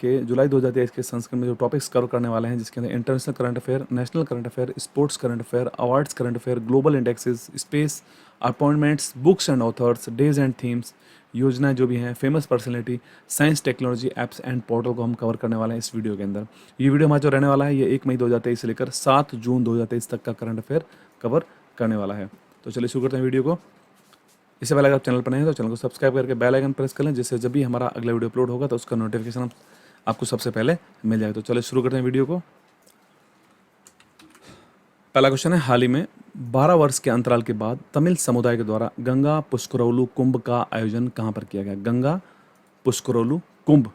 के जुलाई 2023 के संस्करण में जो टॉपिक्स कवर करने वाले हैं, जिसके अंदर international current affair, national current affair, sports current affair, awards current affair, global indexes, space, appointments, books and authors, days and themes, योजनाएं जो भी हैं, famous personality, science, technology, apps and portal को हम कवर करने वाले हैं इस वीडियो के अंदर। ये वीडियो हमारा जो रहने वाला है, ये 1 मई 2023 से लेकर 7 जून 2023 तक का करंट अफेयर कवर करने वाला है। तो चलिए शुरू करते हैं वीडियो को। इससे पहले अगर आप चैनल पर नहीं हैं तो चैनल को सब्सक्राइब करके बेल आइकन प्रेस कर लें, जिससे जब भी हमारा अगला वीडियो अपलोड होगा तो उसका नोटिफिकेशन आपको सबसे पहले मिल जाए। तो चलिए शुरू करते हैं वीडियो को। पहला क्वेश्चन है, हाल ही में 12 वर्ष के अंतराल के बाद तमिल समुदाय के द्वारा गंगा पुष्करोलु कुंभ का आयोजन कहाँ पर किया गया? गंगा पुष्करोलु कुंभ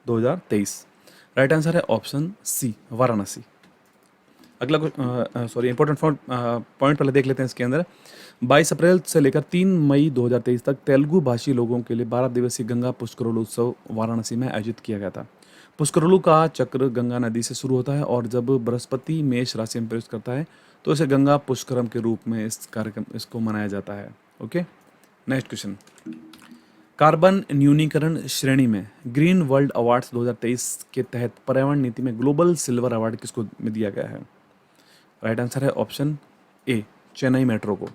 2023। राइट आंसर है ऑप्शन सी, वाराणसी। अगला इंपॉर्टेंट पॉइंट पहले देख लेते हैं इसके अंदर। 22 अप्रैल से लेकर 3 मई 2023 तक तेलुगु भाषी लोगों के लिए 12 दिवसीय गंगा पुष्करोलु उत्सव वाराणसी में आयोजित किया गया था। पुष्करोलु का चक्र गंगा नदी से शुरू होता है और जब बृहस्पति मेष राशि में प्रवेश करता है तो इसे गंगा पुष्करम के रूप में इसको मनाया जाता है। Okay, next question. कार्बन न्यूनीकरण श्रेणी में ग्रीन वर्ल्ड अवार्ड्स 2023 के तहत पर्यावरण नीति में ग्लोबल सिल्वर अवार्ड किसको दिया गया है? राइट आंसर है ऑप्शन ए, चेन्नई मेट्रो को।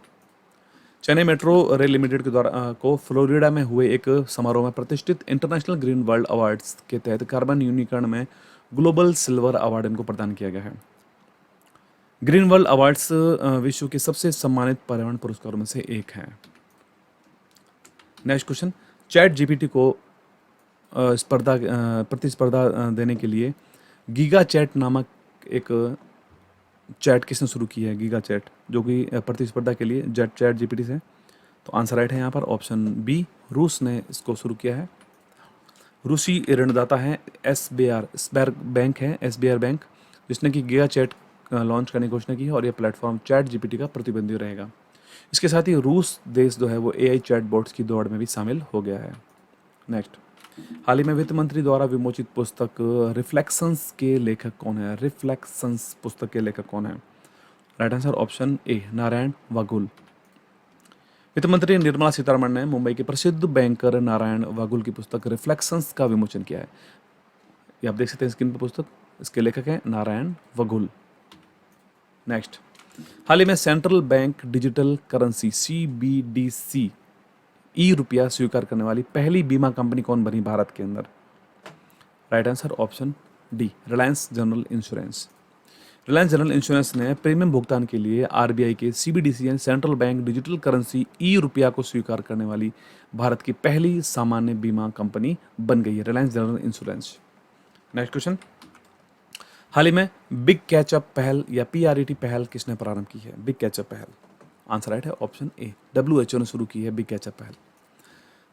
चेन्नई मेट्रो रेल लिमिटेड के द्वारा को फ्लोरिडा में हुए एक समारोह में प्रतिष्ठित इंटरनेशनल ग्रीन वर्ल्ड अवार्ड्स के तहत कार्बन न्यूनीकरण में ग्लोबल सिल्वर अवार्ड इनको प्रदान किया गया है। ग्रीन वर्ल्ड अवार्ड्स विश्व के सबसे सम्मानित पर्यावरण पुरस्कारों में से एक है। Next question. चैट जीपीटी को प्रतिस्पर्धा देने के लिए गीगा चैट नामक एक चैट किसने शुरू की है? गीगा चैट, जो कि प्रतिस्पर्धा के लिए चैट जीपीटी से। तो आंसर राइट है यहाँ पर ऑप्शन बी, रूस ने इसको शुरू किया है। रूसी ऋणदाता है एसबीआर बैंक है, एसबीआर बैंक, जिसने कि गीगा चैट लॉन्च करने की घोषणा की है और यह प्लेटफॉर्म चैट जीपीटी का प्रतिद्वंदी रहेगा। इसके साथ ही रूस देश जो है वो एआई चैटबॉट्स की दौड़ में भी शामिल हो गया है। नेक्स्ट। हाल ही में वित्त मंत्री द्वारा विमोचित पुस्तक रिफ्लेक्शंस के लेखक कौन है? रिफ्लेक्शंस पुस्तक के लेखक कौन है? Right answer option A, Narayan Vaghul. वित्त मंत्री निर्मला सीतारमण ने मुंबई के प्रसिद्ध बैंकर नारायण वागुल की पुस्तक रिफ्लेक्शंस का विमोचन किया है। ये आप देख सकते हैं स्क्रीन पर पुस्तक, इसके लेखक हैं नारायण वागुल। नेक्स्ट। हाल ही में central bank digital currency CBDC रुपया स्वीकार करने वाली पहली बीमा कंपनी कौन बनी भारत के अंदर? Right answer option D, Reliance General insurance. Reliance General insurance ने प्रीमियम भुगतान के लिए आरबीआई के CBDC यानी सेंट्रल बैंक डिजिटल करेंसी रुपया को स्वीकार करने वाली भारत की पहली सामान्य बीमा कंपनी बन गई है, Reliance General Insurance. Next question. हाल ही में बिग कैचअप पहल या PRET पहल किसने प्रारंभ की है? बिग कैचअप पहल। आंसर राइट है ऑप्शन ए, WHO ने शुरू की है बिग कैचअप पहल।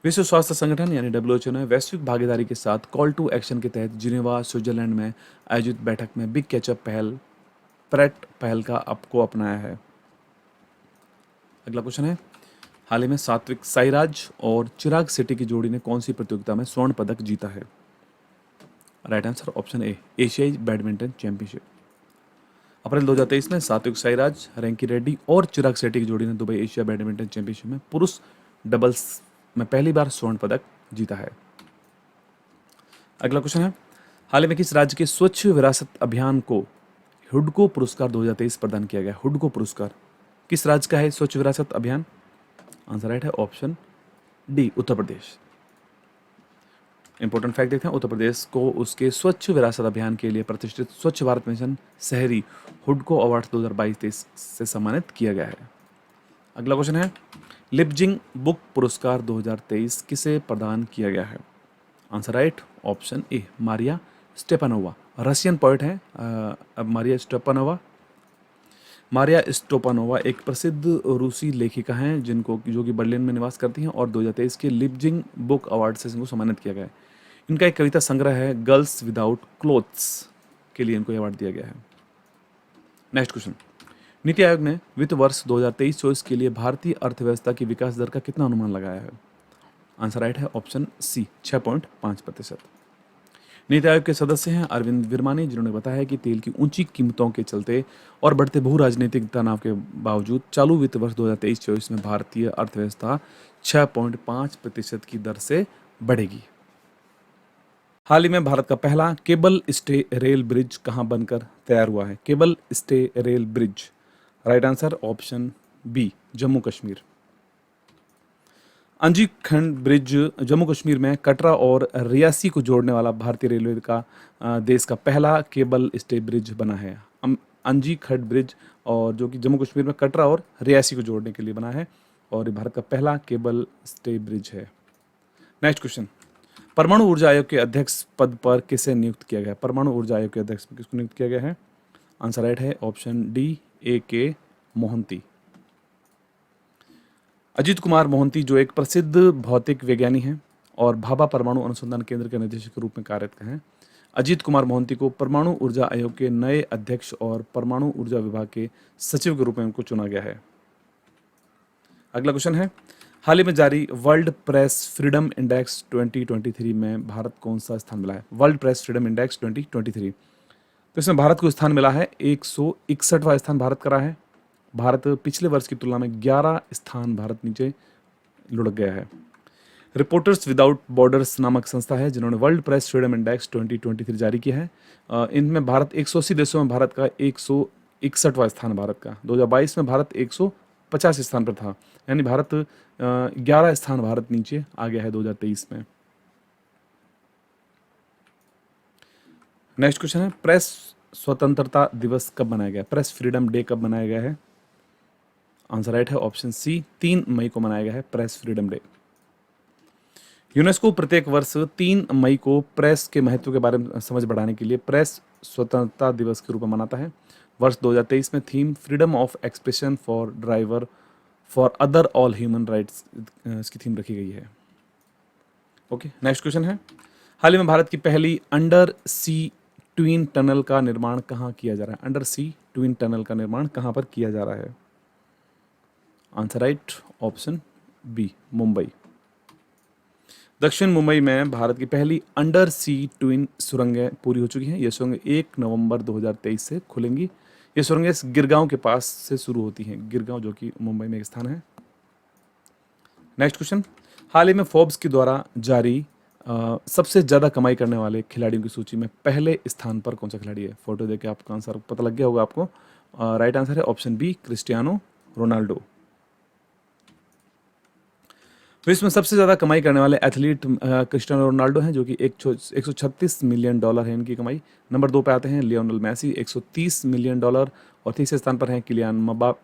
विश्व स्वास्थ्य संगठन यानी WHO ने वैश्विक भागीदारी के साथ कॉल टू एक्शन के तहत जिनेवा स्विट्जरलैंड में आयोजित बैठक में बिग कैचअप पहल प्रेट पहल का आपको अपनाया है। अगला क्वेश्चन है, हाल ही में सात्विक साईराज और चिराग शेट्टी की जोड़ी ने कौन सी प्रतियोगिता में स्वर्ण पदक जीता है? राइट आंसर ऑप्शन ए, एशियाई बैडमिंटन चैंपियनशिप। अप्रैल 2023 में सात्विक साईराज, रैंकी रेड्डी और चिराग शेट्टी की जोड़ी ने दुबई एशिया बैडमिंटन चैंपियनशिप में पुरुष डबल्स में पहली बार स्वर्ण पदक जीता है। अगला क्वेश्चन है, हाल ही में किस राज्य के स्वच्छ विरासत अभियान को हुडको पुरस्कार 2023 प्रदान किया गया? हुडको पुरस्कार किस राज्य का है स्वच्छ विरासत अभियान? आंसर राइट है option D, Uttar Pradesh. Important fact देखते हैं, उत्तर प्रदेश को उसके स्वच्छ विरासत अभियान के लिए प्रतिष्ठित स्वच्छ भारत मिशन शहरी हुडको अवार्ड 2022 से सम्मानित किया गया है। अगला क्वेश्चन है, लिपजिंग बुक पुरस्कार 2023 किसे प्रदान किया गया है? Answer right option A, Maria Stepanova. Russian poet है मारिया स्टेपानोवा। मारिया स्टेपानोवा एक प्रसिद्ध रूसी लेखिका हैं जो कि बर्लिन में निवास करती हैं और 2023 के लिपजिंग बुक अवार्ड से इनको सम्मानित किया गया है। इनका एक कविता संग्रह है गर्ल्स विदाउट क्लोथ्स के लिए इनको अवार्ड दिया गया है। Next question. नीति आयोग ने वित्त वर्ष 2023-24 के लिए भारतीय अर्थव्यवस्था की विकास दर का कितना अनुमान लगाया है? आंसर राइट है ऑप्शन सी, 6.5%। नीति आयोग के सदस्य हैं अरविंद विरमानी, जिन्होंने बताया कि तेल की ऊंची कीमतों के चलते और बढ़ते भू राजनीतिक तनाव के बावजूद चालू वित्त वर्ष 2023-24 में भारतीय अर्थव्यवस्था 6.5% की दर से बढ़ेगी। हाल ही में भारत का पहला केबल स्टे रेल ब्रिज कहाँ बनकर तैयार हुआ है? Cable stay rail bridge, right answer option B, Jammu Kashmir. Anji Khad bridge Jammu Kashmir में कटरा और रियासी को जोड़ने वाला भारतीय रेलवे का देश का पहला केबल स्टे ब्रिज बना है। अंजी खंड ब्रिज, और जो कि जम्मू कश्मीर में कटरा और रियासी को जोड़ने के लिए बना है, और ये भारत का पहला केबल स्टे ब्रिज है। नेक्स्ट क्वेश्चन, परमाणु ऊर्जा आयोग के अध्यक्ष पद पर किसे नियुक्त किया गया? परमाणु ऊर्जा आयोग के अध्यक्ष पर किसको नियुक्त किया गया है? आंसर राइट है option D, A.K. Mohanty. Ajit Kumar Mohanty जो एक प्रसिद्ध भौतिक विज्ञानी हैं और भाभा परमाणु अनुसंधान केंद्र के निदेशक के रूप में कार्यरत हैं, अजीत कुमार मोहंती को परमाणु ऊर्जा आयोग के नए अध्यक्ष और परमाणु ऊर्जा विभाग के सचिव के रूप में उनको चुना गया है। अगला क्वेश्चन है, हाल ही में जारी वर्ल्ड प्रेस फ्रीडम इंडेक्स 2023 में भारत कौन सा स्थान मिला है? वर्ल्ड प्रेस फ्रीडम इंडेक्स 2023, तो इसमें भारत को स्थान मिला है 161वां स्थान भारत का रहा है। भारत पिछले वर्ष की तुलना में 11 स्थान भारत नीचे लुढ़क गया है। रिपोर्टर्स विदाउट बॉर्डर्स नामक संस्था है जिन्होंने वर्ल्ड प्रेस फ्रीडम इंडेक्स 2023 जारी किया है। इनमें भारत 180 देशों में भारत का 161वां स्थान भारत का। 2022 में भारत 150 स्थान पर था, यानी भारत 11 स्थान भारत नीचे आ गया है 2023 में। नेक्स्ट क्वेश्चन है, प्रेस स्वतंत्रता दिवस कब मनाया गया? प्रेस फ्रीडम डे कब मनाया गया है? आंसर राइट है ऑप्शन सी, 3 मई को मनाया गया है प्रेस फ्रीडम डे। यूनेस्को प्रत्येक वर्ष 3 मई को प्रेस के महत्व के बारे में समझ बढ़ाने के लिए प्रेस स्वतंत्रता दिवस के रूप में मनाता है। वर्ष 2023 में theme freedom of expression for driver for other all human rights इसकी थीम रखी गई है। ओके, नेक्स्ट क्वेश्चन है, हाल ही में भारत की पहली अंडर सी ट्विन टनल का निर्माण कहाँ किया जा रहा है? अंडर सी ट्विन टनल का निर्माण कहाँ पर किया जा रहा है? Answer right option B, Mumbai. दक्षिण मुंबई में भारत की पहली अंडर सी ट्विन सुरंगें पूरी हो चुकी हैं। ये सुरंगें 1 नवंबर 2023 से खुलेंगी। ये सुरंगें गिरगांव के पास से शुरू होती हैं, गिरगांव जो कि मुंबई में एक स्थान है। नेक्स्ट क्वेश्चन, हाल ही में फोर्ब्स के द्वारा जारी सबसे ज़्यादा कमाई करने वाले खिलाड़ियों की सूची में पहले स्थान पर कौन सा खिलाड़ी है? फोटो देख के आपका आंसर पता लग गया होगा आपको। राइट आंसर है ऑप्शन बी, क्रिस्टियानो रोनाल्डो। विश्व में सबसे ज़्यादा कमाई करने वाले एथलीट क्रिस्टियानो रोनाल्डो हैं जो कि 136 मिलियन डॉलर है इनकी कमाई। नंबर 2 पे आते हैं लियोनेल मेसी, 130 मिलियन डॉलर, और तीसरे स्थान पर हैं किलियान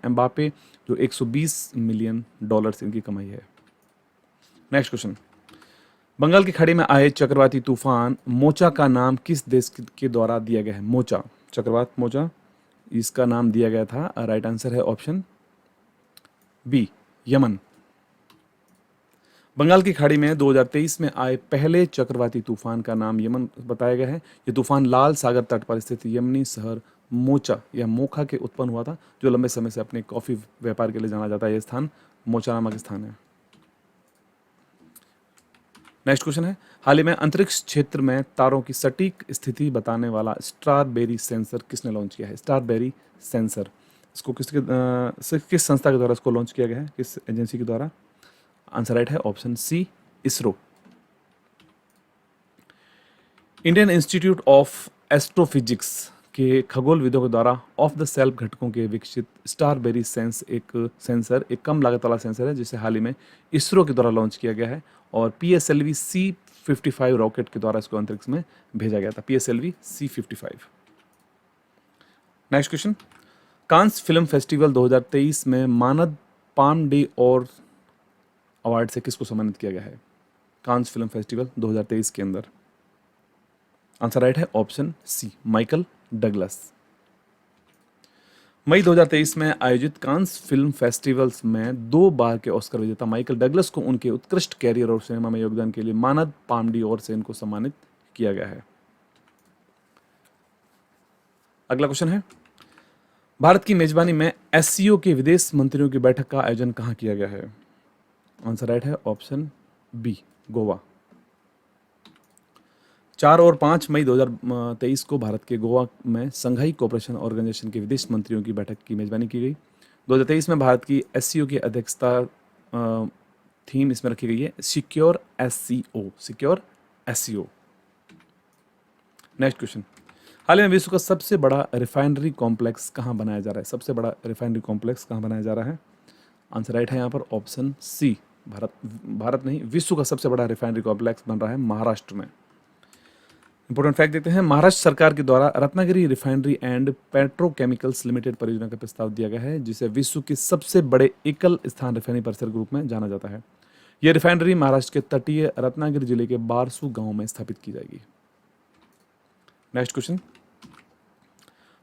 एम्बापे जो 120 मिलियन डॉलर इनकी कमाई है। नेक्स्ट क्वेश्चन, बंगाल की खाड़ी में आए चक्रवाती तूफान मोचा का नाम किस देश के द्वारा दिया गया है? मोचा, चक्रवात मोचा, इसका नाम दिया गया था। राइट आंसर है ऑप्शन बी, यमन। बंगाल की खाड़ी में 2023 में आए पहले चक्रवाती तूफान का नाम यमन बताया गया है। ये तूफान लाल सागर तट पर स्थित यमनी शहर मोचा या मोखा के उत्पन्न हुआ था, जो लंबे समय से अपने कॉफी व्यापार के लिए जाना जाता है। यह स्थान मोचा नामक स्थान है। नेक्स्ट क्वेश्चन है, हाल ही में अंतरिक्ष क्षेत्र में तारों की सटीक स्थिति बताने वाला स्टारबेरी सेंसर किसने लॉन्च किया है? स्टारबेरी सेंसर, इसको किस संस्था के द्वारा इसको लॉन्च किया गया है, किस एजेंसी के द्वारा? आंसर राइट है option C, ISRO. Indian Institute of Astrophysics के खगोलविदों के द्वारा ऑफ द सेल्फ घटकों के विकसित स्टारबेरी सेंसर एक कम लागत वाला सेंसर है जिसे हाल ही में इसरो के द्वारा लॉन्च किया गया है, और PSLV C55 रॉकेट के द्वारा इसको अंतरिक्ष में भेजा गया था। PSLV C55। Next question, Cannes film festival 2023 में मानद पाम डे और अवार्ड से किसको सम्मानित किया गया है? कांस फिल्म फेस्टिवल 2023 के अंदर। आंसर राइट है ऑप्शन सी, माइकल डगलस। मई 2023 में आयोजित कांस फिल्म फेस्टिवल्स में 2 बार के ऑस्कर विजेता माइकल डगलस को उनके उत्कृष्ट कैरियर और सिनेमा में योगदान के लिए मानद पाम डी और से इनको सम्मानित किया गया है। अगला क्वेश्चन है, भारत की मेजबानी में SCO के विदेश मंत्रियों की बैठक का आयोजन कहाँ किया गया है? आंसर राइट है ऑप्शन बी, गोवा। 4 और 5 मई 2023 को भारत के गोवा में संघाई कोऑपरेशन ऑर्गेनाइजेशन के विदेश मंत्रियों की बैठक की मेजबानी की गई। 2023 में भारत की SCO की अध्यक्षता थीम इसमें रखी गई है secure SCO, secure SCO। Next question, हाल ही में विश्व का सबसे बड़ा रिफाइनरी कॉम्प्लेक्स कहाँ बनाया जा रहा है? सबसे बड़ा रिफाइनरी कॉम्प्लेक्स कहाँ बनाया जा रहा है? आंसर राइट है यहाँ पर ऑप्शन सी, भारत। भारत नहीं, विश्व का सबसे बड़ा रिफाइनरी कॉम्प्लेक्स बन रहा है महाराष्ट्र में। इंपॉर्टेंट फैक्ट देखते हैं, महाराष्ट्र सरकार के द्वारा Ratnagiri refinery and petrochemicals limited परियोजना का प्रस्ताव दिया गया है, जिसे विश्व के सबसे बड़े एकल स्थान रिफाइनरी परिसर के रूप में जाना जाता है। यह रिफाइनरी महाराष्ट्र के तटीय रत्नागिरी जिले के बारसू गांव में स्थापित की जाएगी। नेक्स्ट क्वेश्चन,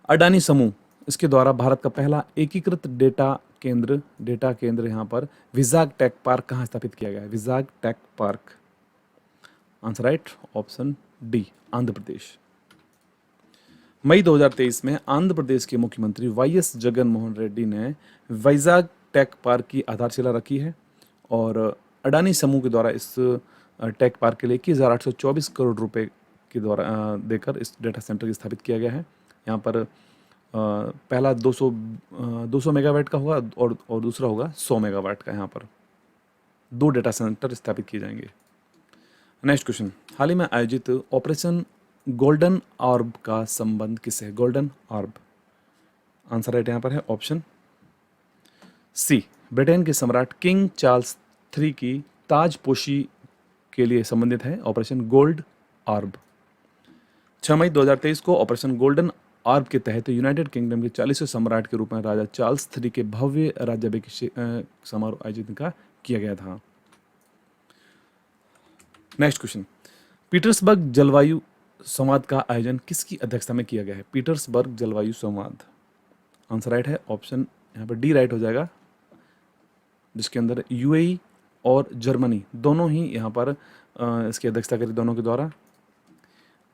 अडानी समूह इसके द्वारा भारत का पहला एकीकृत डेटा केंद्र यहाँ पर विजाग टेक पार्क कहाँ स्थापित किया गया है? Vizag tech park. Answer right option D, Andhra Pradesh. मई 2023 में आंध्र प्रदेश के मुख्यमंत्री वाईएस जगन मोहन रेड्डी ने विजाग टेक पार्क की आधारशिला रखी है और अडानी समूह के द्वारा इस टेक पार्क के लिए 21,824 करोड़ रुपए के द्वारा देकर इस डेटा सेंटर की स्थापित किया गया है। यहाँ पर पहला 200 मेगावाट का होगा और दूसरा होगा 100 मेगावाट का। यहाँ पर 2 डेटा सेंटर स्थापित किए जाएंगे। नेक्स्ट क्वेश्चन, हाल ही में आयोजित ऑपरेशन गोल्डन ऑर्ब का संबंध किससे है? गोल्डन ऑर्ब। आंसर राइट यहाँ पर है ऑप्शन सी, ब्रिटेन के सम्राट किंग चार्ल्स III की ताजपोशी के लिए संबंधित है ऑपरेशन गोल्ड ऑर्ब। 6 मई 2023 को ऑपरेशन गोल्डन ऑर्ब के तहत यूनाइटेड किंगडम के 40वें सम्राट के रूप में राजा चार्ल्स III के भव्य राज्याभिषेक समारोह आयोजित किया गया था। नेक्स्ट क्वेश्चन, पीटर्सबर्ग जलवायु संवाद का आयोजन किसकी अध्यक्षता में किया गया है? पीटर्सबर्ग जलवायु संवाद। आंसर राइट है ऑप्शन यहाँ पर डी राइट हो जाएगा, जिसके अंदर यूएई और जर्मनी दोनों ही यहाँ पर इसकी अध्यक्षता करी, दोनों के द्वारा।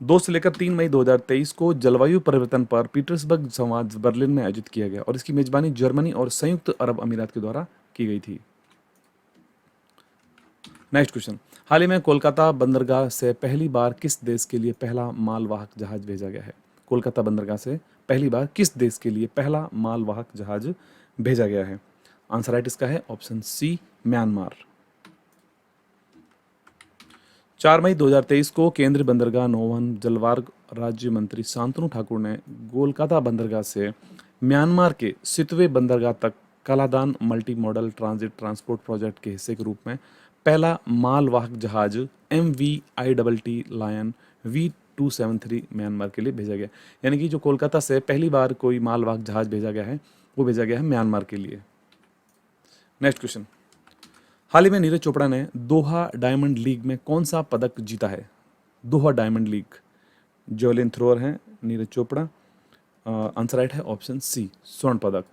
2 से लेकर 3 मई 2023 को जलवायु परिवर्तन पर पीटर्सबर्ग संवाद बर्लिन में आयोजित किया गया और इसकी मेजबानी जर्मनी और संयुक्त अरब अमीरात के द्वारा की गई थी। नेक्स्ट क्वेश्चन, हाल ही में कोलकाता बंदरगाह से पहली बार किस देश के लिए पहला मालवाहक जहाज भेजा गया है? कोलकाता बंदरगाह से पहली बार किस देश के लिए पहला मालवाहक जहाज भेजा गया है? आंसर राइट इसका है ऑप्शन सी, म्यांमार। 4 मई 2023 को केंद्रीय बंदरगाह नौवहन जलमार्ग राज्य मंत्री शांतनु ठाकुर ने कोलकाता बंदरगाह से म्यांमार के सितवे बंदरगाह तक Kaladan multi modal transit transport project के हिस्से के रूप में पहला मालवाहक जहाज MV-ITT लायन V273 म्यांमार के लिए भेजा गया। यानी कि जो कोलकाता से पहली बार कोई मालवाहक जहाज भेजा गया है वो भेजा गया है म्यांमार के लिए। नेक्स्ट क्वेश्चन, हाल ही में नीरज चोपड़ा ने दोहा डायमंड लीग में कौन सा पदक जीता है? दोहा डायमंड लीग, जेवलिन थ्रोअर हैं नीरज चोपड़ा। आंसर राइट है ऑप्शन सी, स्वर्ण पदक।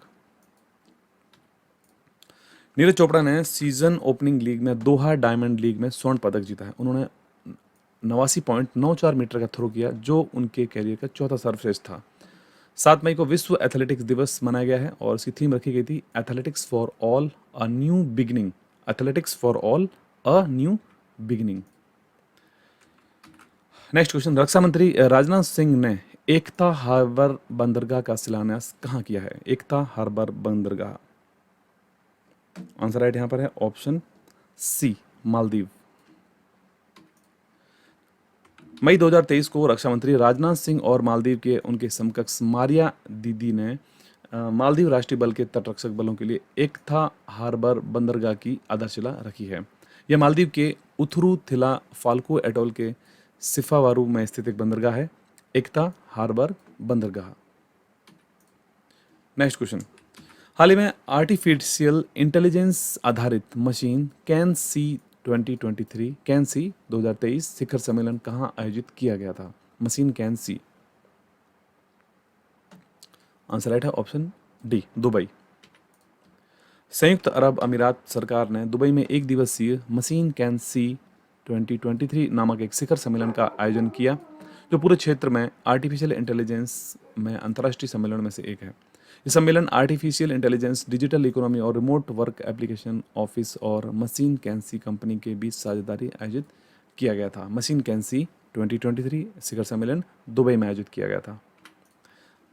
नीरज चोपड़ा ने सीजन ओपनिंग लीग में दोहा डायमंड लीग में स्वर्ण पदक जीता है। उन्होंने 89.94 मीटर का थ्रो किया, जो उनके कैरियर का चौथा सर्वश्रेष्ठ था। 7 मई को विश्व एथलेटिक्स दिवस मनाया गया है और इसकी थीम रखी गई थी athletics for all a new beginning. Athletics for all a new beginning. Next question, रक्षा मंत्री राजनाथ सिंह ने एकता हार्बर बंदरगाह का शिलान्यास कहाँ किया है? एकता हार्बर बंदरगाह। आंसर राइट यहां पर है ऑप्शन सी, मालदीव। मई 2023 को रक्षा मंत्री राजनाथ सिंह और मालदीव के उनके समकक्ष मारिया दीदी ने मालदीव राष्ट्रीय बल के तटरक्षक बलों के लिए एकता हार्बर बंदरगाह की आधारशिला रखी है। यह मालदीव के उथुरुथिला फाल्को एटोल के सिफावारू में स्थित एक बंदरगाह है, एकता हार्बर बंदरगाह। नेक्स्ट क्वेश्चन, हाल ही में आर्टिफिशियल इंटेलिजेंस आधारित मशीन कैन-सी 2023 शिखर सम्मेलन कहाँ आयोजित किया गया था? मशीन कैन-सी। आंसर राइट है ऑप्शन डी, दुबई। संयुक्त अरब अमीरात सरकार ने दुबई में 1 दिवसीय मशीन कैन-सी 2023 नामक एक शिखर सम्मेलन का आयोजन किया, जो पूरे क्षेत्र में आर्टिफिशियल इंटेलिजेंस में अंतर्राष्ट्रीय सम्मेलन में से एक है। ये सम्मेलन आर्टिफिशियल इंटेलिजेंस, डिजिटल इकोनॉमी और रिमोट वर्क एप्लीकेशन ऑफिस और मशीन कैन-सी कंपनी के बीच साझेदारी आयोजित किया गया था। मशीन कैन-सी 2023 शिखर सम्मेलन दुबई में आयोजित किया गया था।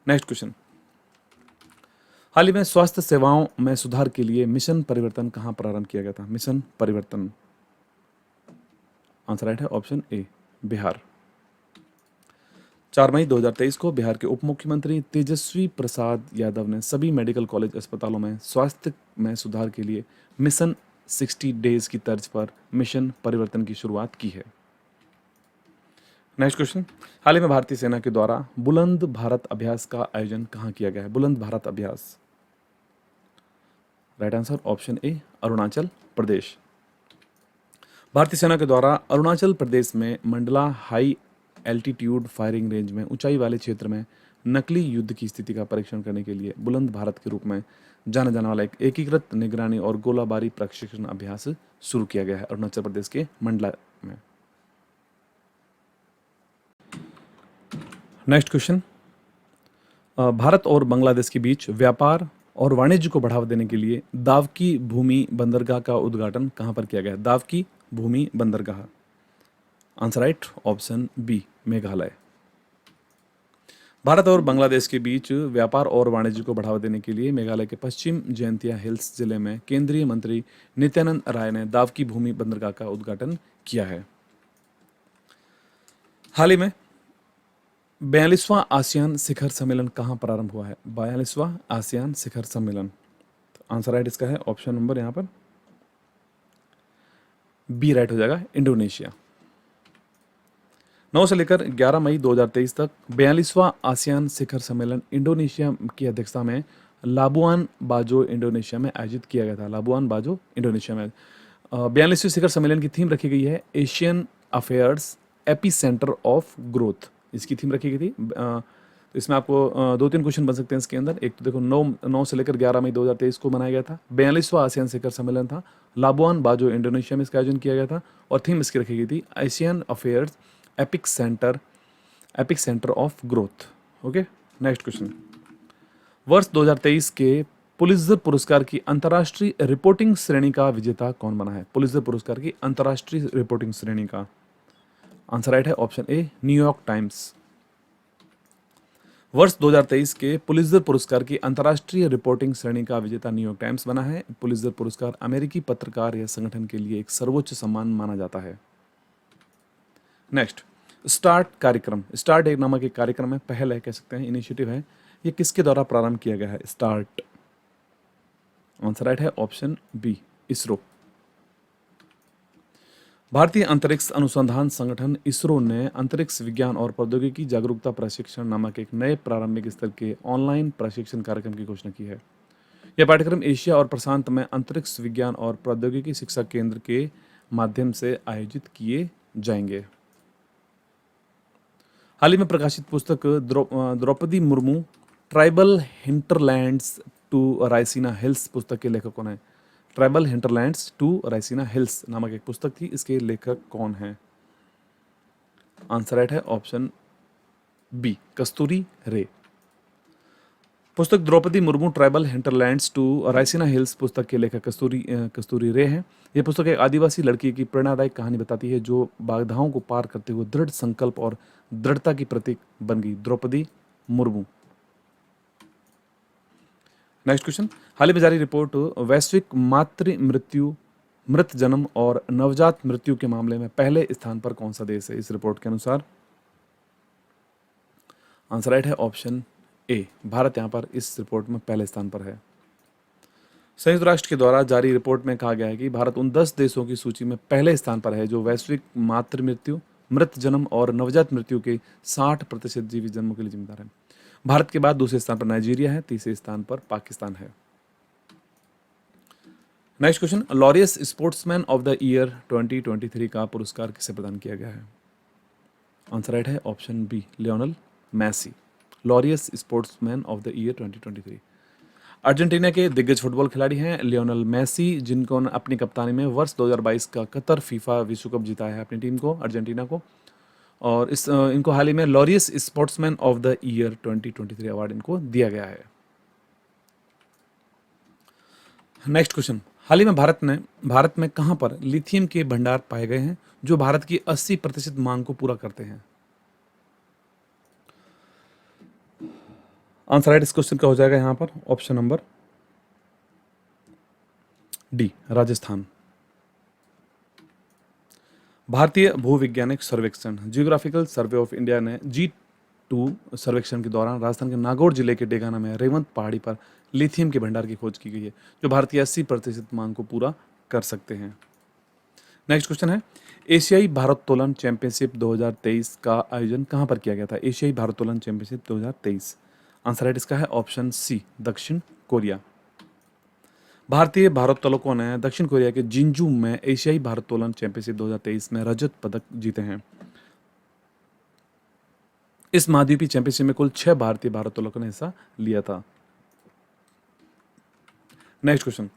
नेक्स्ट क्वेश्चन, हाल ही में स्वास्थ्य सेवाओं में सुधार के लिए मिशन परिवर्तन कहाँ प्रारंभ किया गया था? मिशन परिवर्तन। आंसर राइट है ऑप्शन ए, बिहार। 4 मई 2023 को बिहार के उप मुख्यमंत्री तेजस्वी प्रसाद यादव ने सभी मेडिकल कॉलेज अस्पतालों में स्वास्थ्य में सुधार के लिए मिशन 60 डेज की तर्ज पर मिशन परिवर्तन की शुरुआत की है। नेक्स्ट क्वेश्चन, हाल ही में भारतीय सेना के द्वारा बुलंद भारत अभ्यास का आयोजन कहाँ किया गया है? Buland Bharat Abhyas, right answer option A Arunachal Pradesh. भारतीय सेना के द्वारा अरुणाचल प्रदेश में Mandala high altitude firing range में ऊंचाई वाले क्षेत्र में नकली युद्ध की स्थिति का परीक्षण करने के लिए बुलंद भारत के रूप में जाना जाने वाला एक एकीकृत निगरानी और गोलाबारी प्रशिक्षण अभ्यास शुरू किया गया है अरुणाचल प्रदेश के मंडला में। नेक्स्ट क्वेश्चन, भारत और बांग्लादेश के बीच व्यापार और वाणिज्य को बढ़ावा देने के लिए दावकी भूमि बंदरगाह का उद्घाटन कहां पर किया गया? दावकी भूमि बंदरगाह, answer right option B Meghalaya. Bharat और बांग्लादेश के बीच व्यापार और वाणिज्य को बढ़ावा देने के लिए मेघालय के पश्चिम जयंतिया हिल्स जिले में केंद्रीय मंत्री नित्यानंद राय ने दावकी भूमि बंदरगाह का उद्घाटन किया है। हाल ही में 42वां आसियान शिखर सम्मेलन कहां प्रारंभ हुआ है? 42वां आसियान शिखर सम्मेलन, आंसर राइट इसका है ऑप्शन नंबर यहां पर बी राइट हो जाएगा, इंडोनेशिया। 9 से लेकर 11 मई 2023 तक 42वां आसियान शिखर सम्मेलन इंडोनेशिया की अध्यक्षता में लाबुआन बाजो इंडोनेशिया में आयोजित किया गया था। लाबुआन बाजो इंडोनेशिया में 42वें शिखर सम्मेलन की थीम रखी गई है Asian affairs AP centre of growth, इसकी थीम रखी गई थी। तो इसमें आपको 2-3 क्वेश्चन बन सकते हैं इसके अंदर। एक तो देखो 9 से लेकर 11 मई 2023 को मनाया गया था, 42वां आसियान शिखर सम्मेलन था, लाबुआन बाजो इंडोनेशिया में इसका आयोजन किया गया था और थीम इसकी रखी गई थी Asian affairs epic centre of growth. Okay, next question, वर्ष 2023 के पुलित्जर पुरस्कार की अंतर्राष्ट्रीय रिपोर्टिंग श्रेणी का विजेता कौन बना है? पुलित्जर पुरस्कार की अंतर्राष्ट्रीय रिपोर्टिंग श्रेणी का आंसर राइट है ऑप्शन ए न्यूयॉर्क टाइम्स। वर्ष 2023 के पुलित्जर पुरस्कार की अंतर्राष्ट्रीय रिपोर्टिंग श्रेणी का विजेता न्यूयॉर्क टाइम्स बना है। पुलित्जर पुरस्कार अमेरिकी पत्रकार या संगठन के लिए एक सर्वोच्च सम्मान माना जाता है। नेक्स्ट, स्टार्ट कार्यक्रम, स्टार्ट एक नामक एक कार्यक्रम है, पहल है, कह सकते हैं इनिशिएटिव है, ये किसके द्वारा प्रारंभ किया गया है? स्टार्ट, आंसर राइट है ऑप्शन बी इसरो। भारतीय अंतरिक्ष अनुसंधान संगठन इसरो ने अंतरिक्ष विज्ञान और प्रौद्योगिकी जागरूकता प्रशिक्षण नामक एक नए प्रारंभिक स्तर के ऑनलाइन प्रशिक्षण कार्यक्रम की घोषणा की है। यह पाठ्यक्रम एशिया और प्रशांत में अंतरिक्ष विज्ञान और प्रौद्योगिकी शिक्षा केंद्र के माध्यम से आयोजित किए जाएंगे। हाल ही में प्रकाशित पुस्तक Draupadi Murmu tribal hinterlands to Raisina hills पुस्तक के लेखक कौन है? Tribal hinterlands to Raisina hills नामक एक पुस्तक थी, इसके लेखक कौन है? आंसर राइट है ऑप्शन बी कस्तूरी रे। पुस्तक Draupadi Murmu tribal hinterlands to Raisina hills पुस्तक के लेखक कस्तूरी रे हैं। यह पुस्तक एक आदिवासी लड़की की प्रेरणादायक कहानी बताती है जो बाधाओं को पार करते हुए दृढ़ संकल्प और दृढ़ता की प्रतीक बन गई। द्रौपदी मुर्मू। नेक्स्ट क्वेश्चन, हाल ही में जारी रिपोर्ट वैश्विक मृत जन्म और नवजात मृत्यु के मामले में पहले स्थान पर कौन सा देश है? इस रिपोर्ट के अनुसार आंसर राइट है ऑप्शन ए भारत यहां पर इस रिपोर्ट में पहले स्थान पर है। संयुक्त राष्ट्र के द्वारा जारी रिपोर्ट में कहा गया है कि भारत उन 10 देशों की सूची में पहले स्थान पर है जो वैश्विक मातृ मृत्यु, मृत जन्म और नवजात मृत्यु के 60% जीवित जन्मों के लिए जिम्मेदार है। भारत के बाद दूसरे स्थान पर नाइजीरिया है, तीसरे स्थान पर पाकिस्तान है। Next question, Laureus sportsman of the year 2023 का पुरस्कार किसे प्रदान किया गया है? आंसर राइट है option B Lionel Messi. Laureus sportsman of the year 2023 Argentina के दिग्गज फुटबॉल खिलाड़ी हैं लियोनेल मेसी, जिनको अपनी कप्तानी में वर्ष 2022 का कतर फीफा विश्व कप जिताया है अपनी टीम को, अर्जेंटीना को। और इनको हाल ही में Laureus sportsman of the year 2023 award इनको दिया गया है। नेक्स्ट क्वेश्चन, हाल ही में भारत में कहां पर लिथियम के भंडार पाए गए हैं जो भारत की 80% मांग को पूरा करते हैं? आंसर राइट इस क्वेश्चन का हो जाएगा यहां पर ऑप्शन नंबर डी राजस्थान। भारतीय भूविज्ञानिक सर्वेक्षण जियोग्राफिकल सर्वे ऑफ इंडिया ने 2 सर्वेक्षण के दौरान राजस्थान के नागौर जिले के डेगाना में रेवंत पहाड़ी पर लिथियम के भंडार की खोज की गई है, जो भारत की 80% मांग को पूरा कर सकते हैं। नेक्स्ट क्वेश्चन है, एशियाई भारोत्तोलन चैंपियनशिप 2023 का आयोजन कहाँ पर किया गया था? एशियाई भारोत्तोलन चैंपियनशिप 2023, आंसर राइट इसका है ऑप्शन सी, दक्षिण कोरिया। भारतीय भारोत्तोलकों ने दक्षिण कोरिया के जिंजू में एशियाई भारोत्तोलन चैंपियनशिप 2023 में रजत पदक जीते हैं। इस महाद्वीपीय चैंपियनशिप में कुल 6 भारतीय भारोत्तोलकों ने हिस्सा लिया था। नेक्स्ट क्वेश्चन,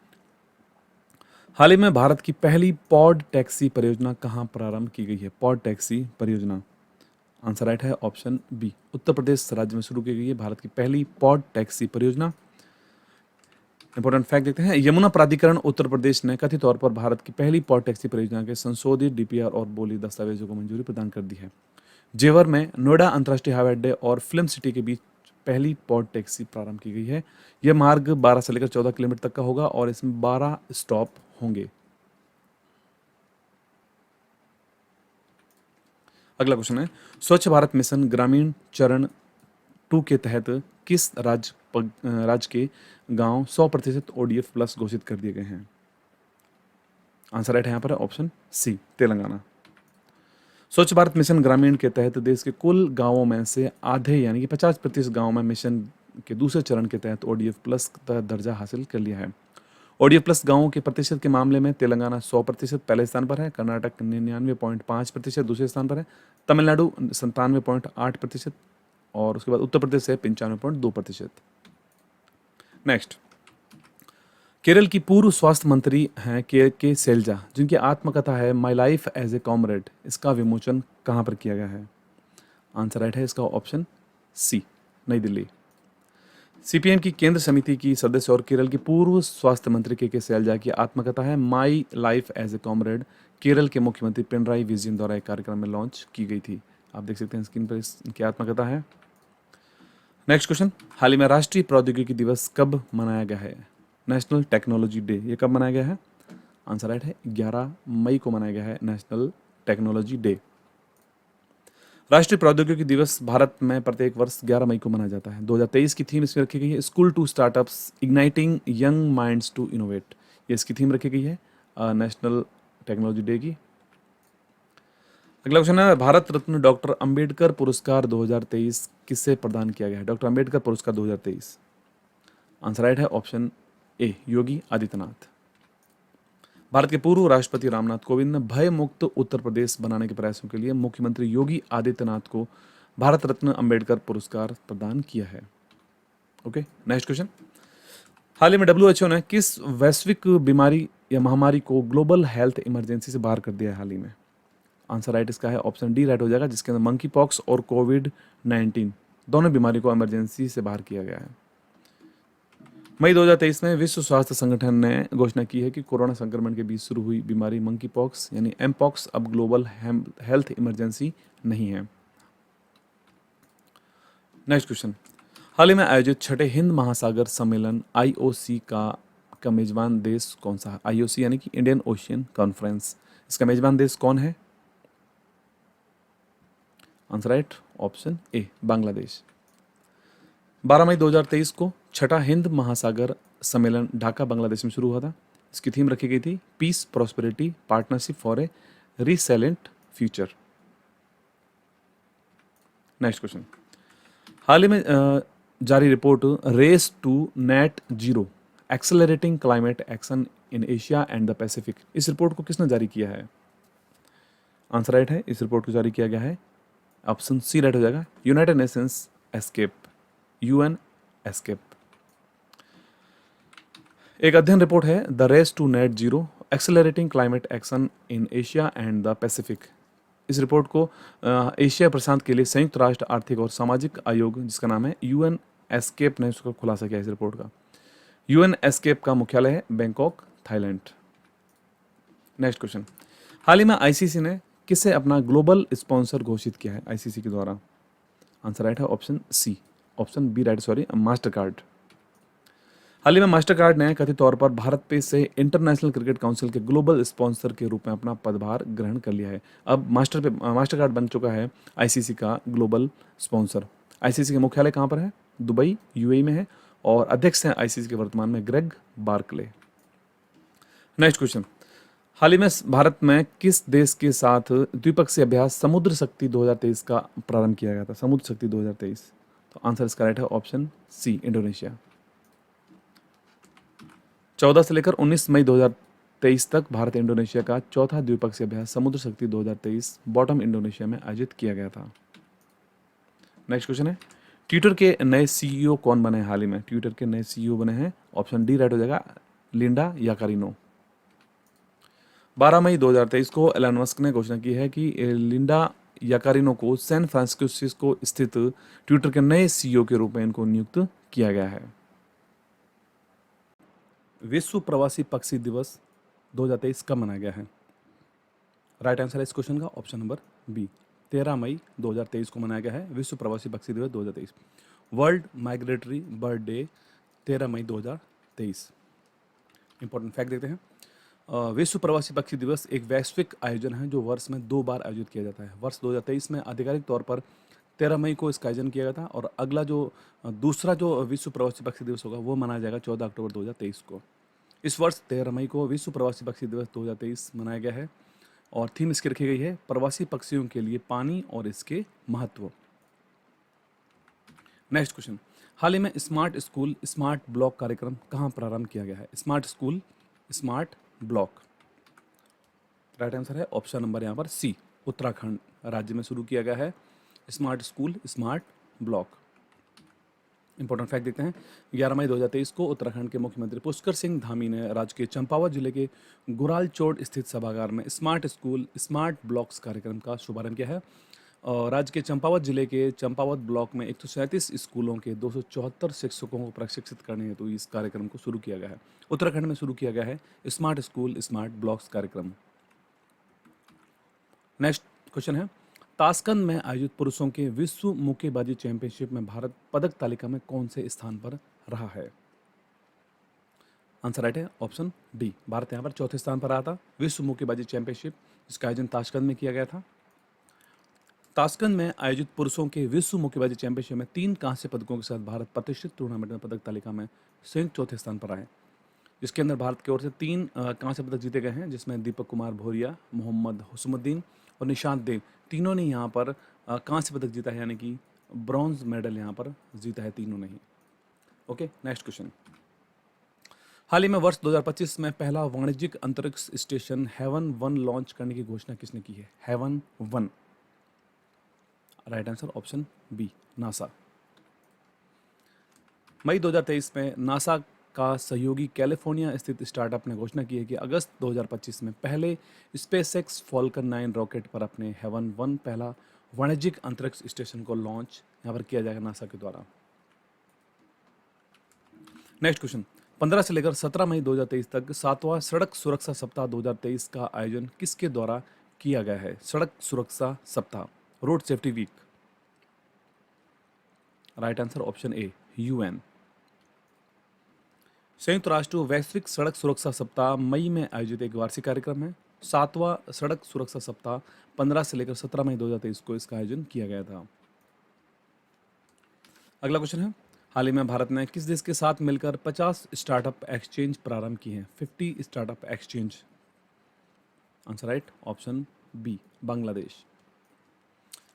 हाल ही में भारत की पहली पॉड टैक्सी परियोजना कहां प्रारंभ की गई है? पॉड टैक्सी परियोजना, आंसर राइट है ऑप्शन बी, उत्तर प्रदेश राज्य में शुरू की गई है भारत की पहली पॉड टैक्सी परियोजना। इंपॉर्टेंट फैक्ट देखते हैं, यमुना प्राधिकरण उत्तर प्रदेश ने कथित तौर पर भारत की पहली पॉड टैक्सी परियोजना के संशोधित डीपीआर और बोली दस्तावेजों को मंजूरी प्रदान कर दी है। जेवर में नोएडा अंतर्राष्ट्रीय हवाई अड्डे और फिल्म सिटी के बीच पहली पॉड टैक्सी प्रारंभ की गई है। यह मार्ग 12 से लेकर 14 किलोमीटर तक का होगा और इसमें 12 स्टॉप होंगे। अगला क्वेश्चन है, स्वच्छ भारत मिशन ग्रामीण चरण 2 के तहत किस राज्य के गांव 100% ODF प्लस घोषित कर दिए गए हैं? आंसर राइट है यहाँ पर ऑप्शन सी, तेलंगाना। स्वच्छ भारत मिशन ग्रामीण के तहत देश के कुल गांवों में से आधे यानी कि 50% गांवों में मिशन के दूसरे चरण के तहत ODF प्लस का दर्जा हासिल कर लिया है। ODF प्लस गांवों के प्रतिशत के मामले में तेलंगाना 100% पहले स्थान पर है, कर्नाटक 99.5% दूसरे स्थान पर है, तमिलनाडु 97.8% और उसके बाद उत्तर प्रदेश है 95.2%। नेक्स्ट, केरल की पूर्व स्वास्थ्य मंत्री हैं के शैलजा, जिनकी आत्मकथा है my life as a comrade, इसका विमोचन कहाँ पर किया गया है? आंसर राइट है इसका ऑप्शन सी, नई दिल्ली। सीपीएम की केंद्र समिति की सदस्य और केरल की पूर्व स्वास्थ्य मंत्री के शैलजा की आत्मकथा है my life as a comrade, Kerala के मुख्यमंत्री पिनराई विजयन द्वारा एक कार्यक्रम में लॉन्च की गई थी। आप देख सकते हैं स्क्रीन पर इनकी आत्मकथा है। नेक्स्ट क्वेश्चन, हाल ही में राष्ट्रीय प्रौद्योगिकी दिवस कब मनाया गया है? नेशनल टेक्नोलॉजी डे, ये कब मनाया गया है? आंसर राइट है 11 मई को मनाया गया है नेशनल टेक्नोलॉजी डे। राष्ट्रीय प्रौद्योगिकी दिवस भारत में प्रत्येक वर्ष 11 मई को मनाया जाता है। 2023 की थीम इसमें रखी गई है school to startups igniting young minds to innovate, ये इसकी थीम रखी गई है नेशनल टेक्नोलॉजी डे की। अगला क्वेश्चन है, भारत रत्न डॉक्टर अंबेडकर पुरस्कार 2023 किससे प्रदान किया गया है? डॉक्टर अंबेडकर पुरस्कार 2023, आंसर राइट है ऑप्शन ए, योगी आदित्यनाथ। भारत के पूर्व राष्ट्रपति रामनाथ कोविंद ने भय मुक्त उत्तर प्रदेश बनाने के प्रयासों के लिए मुख्यमंत्री योगी आदित्यनाथ को भारत रत्न अंबेडकर पुरस्कार प्रदान किया है। ओके, नेक्स्ट क्वेश्चन, हाल ही में WHO ने किस वैश्विक बीमारी या महामारी को ग्लोबल हेल्थ इमरजेंसी से बाहर कर दिया है हाल ही में? आंसर राइट इसका है ऑप्शन डी राइट हो जाएगा, जिसके अंदर मंकी पॉक्स और कोविड-19 दोनों बीमारी को इमरजेंसी से बाहर किया गया है। मई 2023 में विश्व स्वास्थ्य संगठन ने घोषणा की है कि कोरोना संक्रमण के बीच शुरू हुई बीमारी मंकी पॉक्स यानी एमपॉक्स अब ग्लोबल हेल्थ इमरजेंसी नहीं है। नेक्स्ट क्वेश्चन, हाल ही में आयोजित छठे हिंद महासागर सम्मेलन IOC का मेजबान देश कौन सा है? IOC यानी कि इंडियन ओशियन कॉन्फ्रेंस, इसका मेजबान देश कौन है? Answer right option A, Bangladesh. 12 मई 2023 को छठा हिंद महासागर सम्मेलन ढाका बांग्लादेश में शुरू हुआ था। इसकी थीम रखी गई थी peace, prosperity, partnership for a resilient future. Next question, हाल ही में जारी report race to net zero accelerating climate action in Asia and the Pacific, इस रिपोर्ट को किसने जारी किया है? आंसर राइट है, इस रिपोर्ट को जारी किया गया है ऑप्शन सी राइट हो जाएगा, United Nations ESCAP, UN ESCAP. एक अध्ययन रिपोर्ट है the race to net zero accelerating climate action in Asia and the Pacific. इस रिपोर्ट को एशिया प्रशांत के लिए संयुक्त राष्ट्र आर्थिक और सामाजिक आयोग, जिसका नाम है UN एस्केप, ने उसका खुलासा किया इस रिपोर्ट का। UN एस्केप का मुख्यालय है बैंकॉक, थाईलैंड। नेक्स्ट क्वेश्चन, हाल ही में ICC ने किसे अपना ग्लोबल स्पॉन्सर घोषित किया है ICC के द्वारा? आंसर राइट है option C, option B right sorry, Mastercard. हाल ही में मास्टर कार्ड ने कथित तौर पर भारत पे से इंटरनेशनल क्रिकेट काउंसिल के ग्लोबल स्पॉन्सर के रूप में अपना पदभार ग्रहण कर लिया है। अब मास्टर कार्ड बन चुका है ICC का ग्लोबल स्पॉन्सर। आईसीसी का मुख्यालय कहाँ पर है? दुबई, यूएई में है, और अध्यक्ष हैं आईसीसी के वर्तमान में ग्रेग बार्कले। नेक्स्ट क्वेश्चन, हाल ही में भारत में किस देश के साथ द्विपक्षीय अभ्यास समुद्र शक्ति 2023 का प्रारंभ किया गया था? समुद्र शक्ति 2023, तो आंसर इसका राइट है ऑप्शन सी, इंडोनेशिया। 14 से लेकर 19 मई 2023 तक भारत इंडोनेशिया का चौथा द्विपक्षीय अभ्यास समुद्र शक्ति 2023 बॉटम इंडोनेशिया में आयोजित किया गया था। नेक्स्ट क्वेश्चन है, ट्विटर के नए सीईओ कौन बने हैं हाल ही में? ट्विटर के नए सीईओ बने हैं, ऑप्शन डी राइट हो जाएगा, लिंडा याकारिनो। 12 मई 2023 को एलन मस्क ने घोषणा की है कि लिंडा याकारिनो को सैन फ्रांसिस्को स्थित ट्विटर के नए सीईओ के रूप में इनको नियुक्त किया गया है। विश्व प्रवासी पक्षी दिवस 2023 कब मनाया गया है? राइट आंसर है इस क्वेश्चन का ऑप्शन नंबर बी, 13 मई 2023 को मनाया गया है विश्व प्रवासी पक्षी दिवस 2023। वर्ल्ड माइग्रेटरी बर्ड डे 13 मई 2023। इंपॉर्टेंट फैक्ट देखते हैं। विश्व प्रवासी पक्षी दिवस एक वैश्विक आयोजन है जो वर्ष में 2 बार आयोजित किया जाता है। वर्ष 2023 में आधिकारिक तौर पर 13 मई को इसका आयोजन किया गया था, और अगला जो दूसरा जो विश्व प्रवासी पक्षी दिवस होगा वो मनाया जाएगा 14 अक्टूबर 2023 को। इस वर्ष 13 मई को विश्व प्रवासी पक्षी दिवस 2023 मनाया गया है, और थीम इसकी रखी गई है प्रवासी पक्षियों के लिए पानी और इसके महत्व। नेक्स्ट क्वेश्चन, हाल ही में स्मार्ट स्कूल स्मार्ट ब्लॉक कार्यक्रम कहाँ प्रारंभ किया गया है? Smart school smart block, right answer है ऑप्शन नंबर यहाँ पर सी, उत्तराखंड राज्य में शुरू किया गया है smart school smart block. Important fact देखते हैं। 11 मई 2023 को उत्तराखंड के मुख्यमंत्री पुष्कर सिंह धामी ने राज्य के चंपावत जिले के गुरालचोड़ स्थित सभागार में स्मार्ट स्कूल स्मार्ट ब्लॉक्स कार्यक्रम का शुभारंभ किया है। और राज्य के चंपावत जिले के चंपावत ब्लॉक में 137 स्कूलों के 274 शिक्षकों को प्रशिक्षित करने हेतु इस कार्यक्रम को शुरू किया गया है। उत्तराखंड में शुरू किया गया है स्मार्ट स्कूल स्मार्ट ब्लॉक्स कार्यक्रम। नेक्स्ट क्वेश्चन है, ताशकंद में आयोजित पुरुषों के विश्व मुक्केबाजी चैंपियनशिप में भारत पदक तालिका में कौन से स्थान पर रहा है? आंसर राइट है ऑप्शन डी, भारत यहाँ पर चौथे स्थान पर रहा था। विश्व मुक्केबाजी चैंपियनशिप इसका आयोजन ताशकंद में किया गया था। ताशकंद में आयोजित पुरुषों के विश्व मुक्केबाजी चैंपियनशिप में 3 कांस्य पदकों के साथ भारत प्रतिष्ठित टूर्नामेंट में पदक तालिका में संयुक्त चौथे स्थान पर आए, जिसके अंदर भारत की ओर से 3 कांस्य पदक जीते गए हैं, जिसमें दीपक कुमार भोरिया, मोहम्मद हुसमुद्दीन और निशांत देव, तीनों ने यहाँ पर कांस्य पदक जीता है, यानी कि ब्रॉन्ज मेडल यहाँ पर जीता है तीनों ने ही। ओके, नेक्स्ट क्वेश्चन, हाल ही में वर्ष 2025 में पहला वाणिज्यिक अंतरिक्ष स्टेशन हेवन 1 लॉन्च करने की घोषणा किसने की है? Haven 1, right answer option B, NASA. मई 2023 में नासा का सहयोगी कैलिफोर्निया स्थित स्टार्टअप ने घोषणा की है कि अगस्त 2025 में पहले स्पेसएक्स फॉल्कन 9 रॉकेट पर अपने हेवन 1 पहला वाणिज्यिक अंतरिक्ष स्टेशन को लॉन्च यहाँ पर किया जाएगा नासा के द्वारा। नेक्स्ट क्वेश्चन, 15 से लेकर 17 मई 2023 तक 7वां सड़क सुरक्षा सप्ताह 2023 का आयोजन किसके द्वारा किया गया है? सड़क सुरक्षा सप्ताह, road safety week, right answer option A, UN. संयुक्त राष्ट्र वैश्विक सड़क सुरक्षा सप्ताह मई में आयोजित एक वार्षिक कार्यक्रम है। 7वां सड़क सुरक्षा सप्ताह 15 से लेकर 17 मई 2023 को इसका आयोजन किया गया था। अगला क्वेश्चन है, हाल ही में भारत ने किस देश के साथ मिलकर 50 स्टार्टअप एक्सचेंज प्रारंभ की हैं? 50 startup exchange, answer right option B, Bangladesh.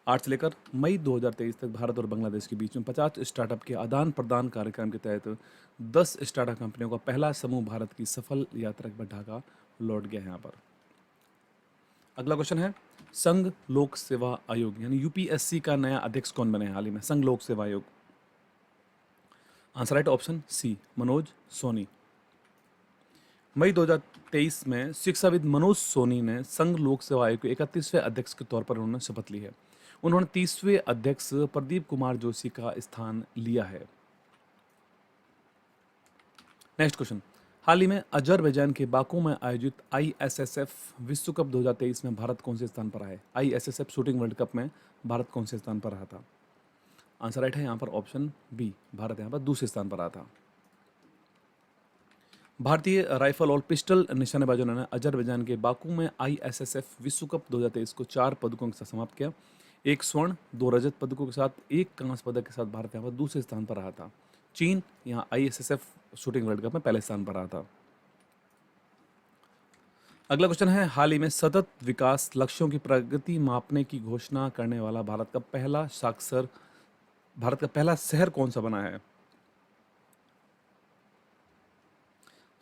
8 से लेकर मई 2023 तक भारत और बांग्लादेश के बीच में 50 स्टार्टअप के आदान प्रदान कार्यक्रम के तहत 10 स्टार्टअप कंपनियों का पहला समूह भारत की सफल यात्रा के बाद ढाका लौट गया है यहाँ पर। अगला क्वेश्चन है, संघ लोक सेवा आयोग यानी यूपीएससी का नया अध्यक्ष कौन बने हाल ही में? संघ लोक सेवा आयोग, answer right option C, Manoj Soni. मई 2023 में शिक्षाविद मनोज सोनी ने संघ लोक सेवा आयोग के 31वें अध्यक्ष के तौर पर उन्होंने शपथ ली है। उन्होंने 30वें अध्यक्ष प्रदीप कुमार जोशी का स्थान लिया है। नेक्स्ट क्वेश्चन, हाल ही में अजरबैजान के बाकू में आयोजित आईएसएसएफ विश्व कप 2023 में भारत कौन से स्थान पर है? आईएसएसएफ शूटिंग वर्ल्ड कप में भारत कौन से स्थान पर रहा था? आंसर राइट है यहाँ पर ऑप्शन बी, भारत यहाँ पर दूसरे स्थान पर रहा था। भारतीय राइफल और पिस्टल निशानेबाजों ने अजरबैजान के बाकू में आईएसएसएफ विश्व कप 2023 को 4 पदकों के साथ समाप्त किया। एक स्वर्ण, 2 रजत पदकों के साथ, एक कांस्य पदक के साथ भारत यहाँ पर दूसरे स्थान पर रहा था। चीन यहाँ ISSF शूटिंग वर्ल्ड कप में पहले स्थान पर रहा था। अगला क्वेश्चन है, हाल ही में सतत विकास लक्ष्यों की प्रगति मापने की घोषणा करने वाला भारत का पहला शहर कौन सा बना है?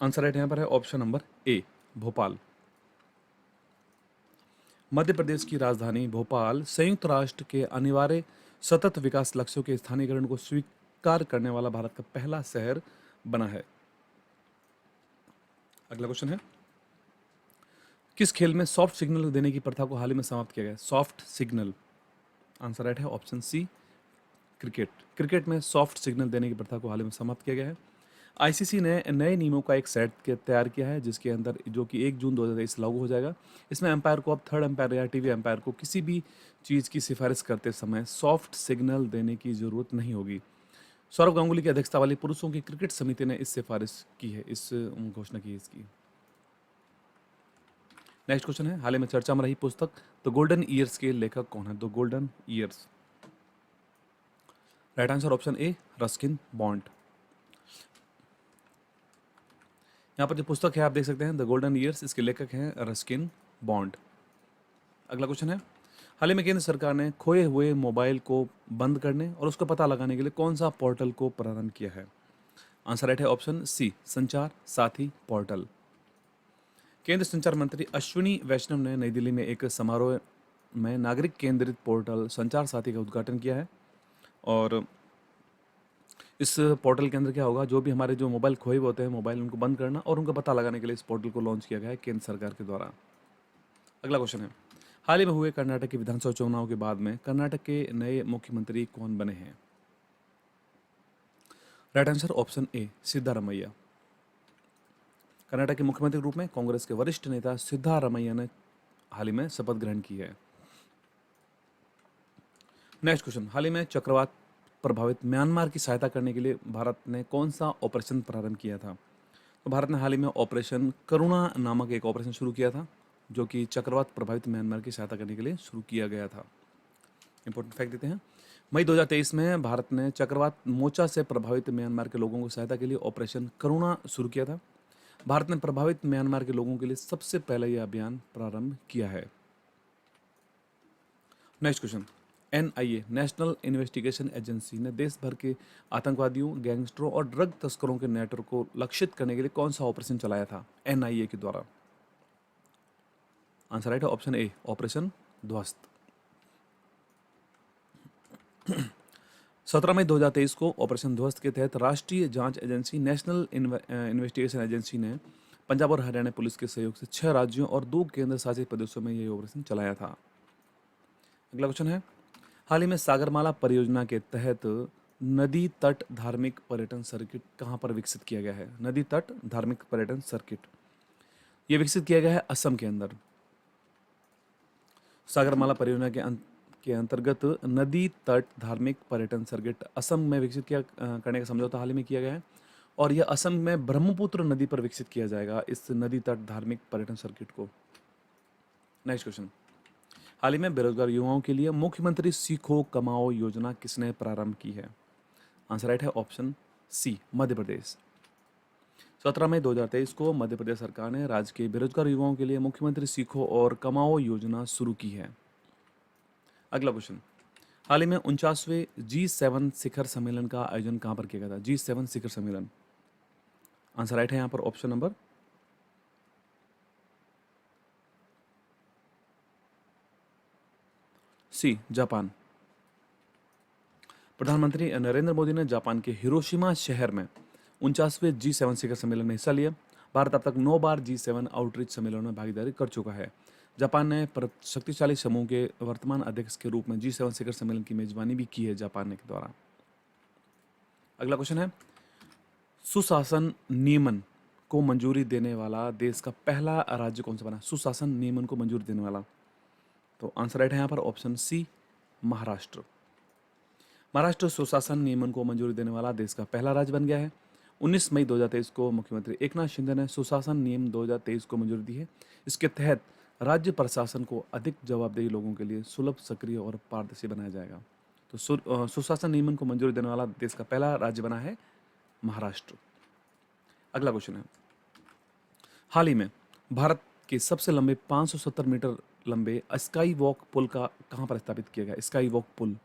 आंसर राइट यहाँ पर है option number A, Bhopal. Madhya Pradesh की राजधानी भोपाल संयुक्त राष्ट्र के अनिवार्य सतत विकास लक्ष्यों के स्थानीयकरण को स्वीकार करने वाला भारत का पहला शहर बना है। अगला क्वेश्चन है, किस खेल में सॉफ्ट सिग्नल देने की प्रथा को हाल ही में समाप्त किया गया? सॉफ्ट सिग्नल, आंसर राइट है ऑप्शन सी, क्रिकेट। क्रिकेट में सॉफ्ट सिग्नल देने की प्रथा को हाल ही में समाप्त किया गया है। आईसीसी ने नए नियमों का एक सेट तैयार किया है जिसके अंदर, जो कि 1 जून 2023 लागू हो जाएगा। इसमें एम्पायर को अब थर्ड एम्पायर या टीवी एम्पायर को किसी भी चीज़ की सिफारिश करते समय सॉफ्ट सिग्नल देने की जरूरत नहीं होगी। सौरव गांगुली की अध्यक्षता वाली पुरुषों की क्रिकेट समिति ने इस सिफारिश की है, इस घोषणा की है इसकी। नेक्स्ट क्वेश्चन है, हाल ही में चर्चा में रही पुस्तक द गोल्डन ईयर्स के लेखक कौन है? The golden years, right answer option A, Ruskin bond. यहाँ पर जो पुस्तक है आप देख सकते हैं, द गोल्डन ईयर्स, इसके लेखक हैं रस्किन बॉन्ड। अगला क्वेश्चन है, हाल ही में केंद्र सरकार ने खोए हुए मोबाइल को बंद करने और उसका पता लगाने के लिए कौन सा पोर्टल को प्रारंभ किया है? आंसर राइट है ऑप्शन सी, संचार साथी पोर्टल। केंद्र संचार मंत्री अश्विनी वैष्णव ने नई दिल्ली में एक समारोह में नागरिक केंद्रित पोर्टल संचार साथी का उद्घाटन किया है। और इस पोर्टल के अंदर क्या होगा, जो भी हमारे जो मोबाइल खोए हुए होते हैं मोबाइल, उनको बंद करना और उनका पता लगाने के लिए इस पोर्टल को लॉन्च किया गया है केंद्र सरकार के द्वारा। अगला क्वेश्चन है, हाल ही में हुए कर्नाटक के विधानसभा चुनाव के बाद में कर्नाटक के नए मुख्यमंत्री कौन बने हैं? राइट आंसर ऑप्शन ए, सिद्धारमैया। कर्नाटक के मुख्यमंत्री के रूप में कांग्रेस के वरिष्ठ नेता सिद्धारमैया ने हाल ही में शपथ ग्रहण की है। नेक्स्ट क्वेश्चन, हाल ही में चक्रवात प्रभावित म्यांमार की सहायता करने के लिए भारत ने कौन सा ऑपरेशन प्रारंभ किया था? तो भारत ने हाल ही में ऑपरेशन करुणा नामक एक ऑपरेशन शुरू किया था, जो कि चक्रवात प्रभावित म्यांमार की सहायता करने के लिए शुरू किया गया था। इंपॉर्टेंट फैक्ट देते हैं, मई 2023 में भारत ने चक्रवात मोचा से प्रभावित म्यांमार के लोगों की सहायता के लिए ऑपरेशन करुणा शुरू किया था। भारत ने प्रभावित म्यांमार के लोगों के लिए सबसे पहले यह अभियान प्रारंभ किया है। Next question, NIA national investigation agency ने देश भर के आतंकवादियों, गैंगस्टरों और ड्रग तस्करों के नेटवर्क को लक्षित करने के लिए कौन सा ऑपरेशन चलाया था NIA के द्वारा? आंसर राइट है ऑप्शन ए, ऑपरेशन ध्वस्त। 17 मई 2023 को ऑपरेशन ध्वस्त के तहत राष्ट्रीय जांच एजेंसी नेशनल इन्वेस्टिगेशन एजेंसी ने पंजाब और हरियाणा पुलिस के सहयोग से 6 राज्यों और 2 केंद्र शासित प्रदेशों में यह ऑपरेशन चलाया था। अगला क्वेश्चन है, हाल ही में सागरमाला परियोजना के तहत नदी तट धार्मिक पर्यटन सर्किट कहाँ पर विकसित किया गया है? नदी तट धार्मिक पर्यटन सर्किट ये विकसित किया गया है असम के अंदर। सागरमाला परियोजना के अंतर्गत नदी तट धार्मिक पर्यटन सर्किट असम में विकसित करने का समझौता हाल ही में किया गया है और यह असम में ब्रह्मपुत्र नदी पर विकसित किया जाएगा इस नदी तट धार्मिक पर्यटन सर्किट को। नेक्स्ट क्वेश्चन, हाल ही में बेरोजगार युवाओं के लिए मुख्यमंत्री सीखो कमाओ योजना किसने प्रारंभ की है? आंसर राइट है ऑप्शन सी, मध्य प्रदेश। 17 मई 2023 को मध्य प्रदेश सरकार ने राज्य के बेरोजगार युवाओं के लिए मुख्यमंत्री सीखो और कमाओ योजना शुरू की है। अगला क्वेश्चन, हाल ही में 49वें G7 शिखर सम्मेलन का आयोजन कहां पर किया गया था? G7 शिखर सम्मेलन, आंसर राइट है यहां पर ऑप्शन नंबर सी, जापान। प्रधानमंत्री नरेंद्र मोदी ने जापान के हिरोशिमा शहर में 49वें G7 शिखर सम्मेलन में हिस्सा लिया। भारत अब तक 9 बार G7 आउटरीच सम्मेलन में भागीदारी कर चुका है। जापान ने शक्तिशाली समूह के वर्तमान अध्यक्ष के रूप में G7 शिखर सम्मेलन की मेजबानी भी की है जापान के द्वारा। अगला क्वेश्चन है, सुशासन नियमन को मंजूरी देने वाला देश का पहला राज्य कौन सा बना? सुशासन नियमन को मंजूरी देने वाला, तो आंसर राइट है यहाँ पर ऑप्शन सी, महाराष्ट्र। महाराष्ट्र सुशासन नियमन को मंजूरी देने वाला देश का पहला राज्य बन गया है। 19 मई 2023 को मुख्यमंत्री एकनाथ शिंदे ने सुशासन नियम 2023 को मंजूरी दी है। इसके तहत राज्य प्रशासन को अधिक जवाबदेही लोगों के लिए सुलभ, सक्रिय और पारदर्शी बनाया जाएगा। तो सुशासन नियमन को मंजूरी देने वाला देश का पहला राज्य बना है महाराष्ट्र। अगला क्वेश्चन है, हाल ही में भारत के सबसे लंबे 570 मीटर लंबे स्काई वॉक पुल का कहां पर स्थापित किया गया? स्काई वॉक पुल,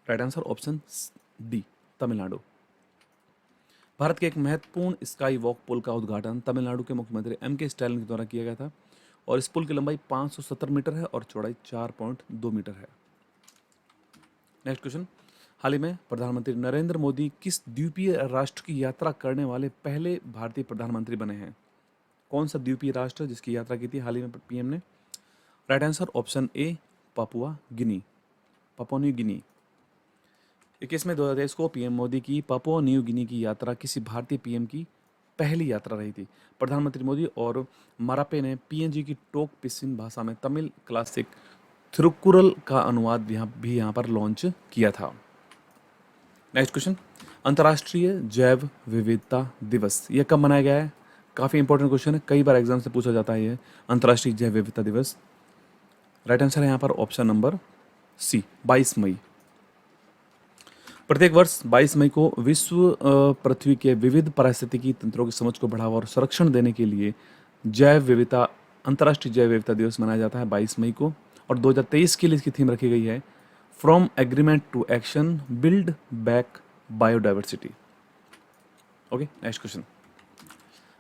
right answer option D, Tamil Nadu. Bharat के एक महत्वपूर्ण स्काई वॉक पुल का उद्घाटन तमिलनाडु के मुख्यमंत्री के स्टालिन के द्वारा किया गया था और इस पुल की लंबाई 570 मीटर है और चौड़ाई 4.2 मीटर है। नेक्स्ट क्वेश्चन, हाल ही में प्रधानमंत्री नरेंद्र मोदी किस द्वीपीय राष्ट्र की यात्रा करने वाले पहले भारतीय प्रधानमंत्री बने हैं? कौन सा द्वीपीय राष्ट्र जिसकी यात्रा की थी हाल ही में पीएम ने? राइट आंसर ऑप्शन ए, पापुआ गिनी, पापुआ न्यू गिनी। 21 मई 2023 को पीएम मोदी की पापुआ न्यू गिनी की यात्रा किसी भारतीय पीएम की पहली यात्रा रही थी। प्रधानमंत्री मोदी और मारापे ने पीएनजी की टोक पिसिन भाषा में तमिल क्लासिक थिरुकुरल का अनुवाद भी यहाँ पर लॉन्च किया था। नेक्स्ट क्वेश्चन, अंतर्राष्ट्रीय जैव विविधता दिवस ये कब मनाया गया है? काफ़ी इंपॉर्टेंट क्वेश्चन है, कई बार एग्जाम से पूछा जाता है ये अंतर्राष्ट्रीय जैव विविधता दिवस। राइट आंसर है यहाँ पर ऑप्शन नंबर सी, 22 मई। प्रत्येक वर्ष 22 मई को विश्व पृथ्वी के विविध पारिस्थितिकी तंत्रों की समझ को बढ़ावा और संरक्षण देने के लिए जैव विविधता अंतर्राष्ट्रीय जैव विविधता दिवस मनाया जाता है 22 मई को। और 2023 के लिए इसकी थीम रखी गई है from agreement to action, build back biodiversity. Okay, next question,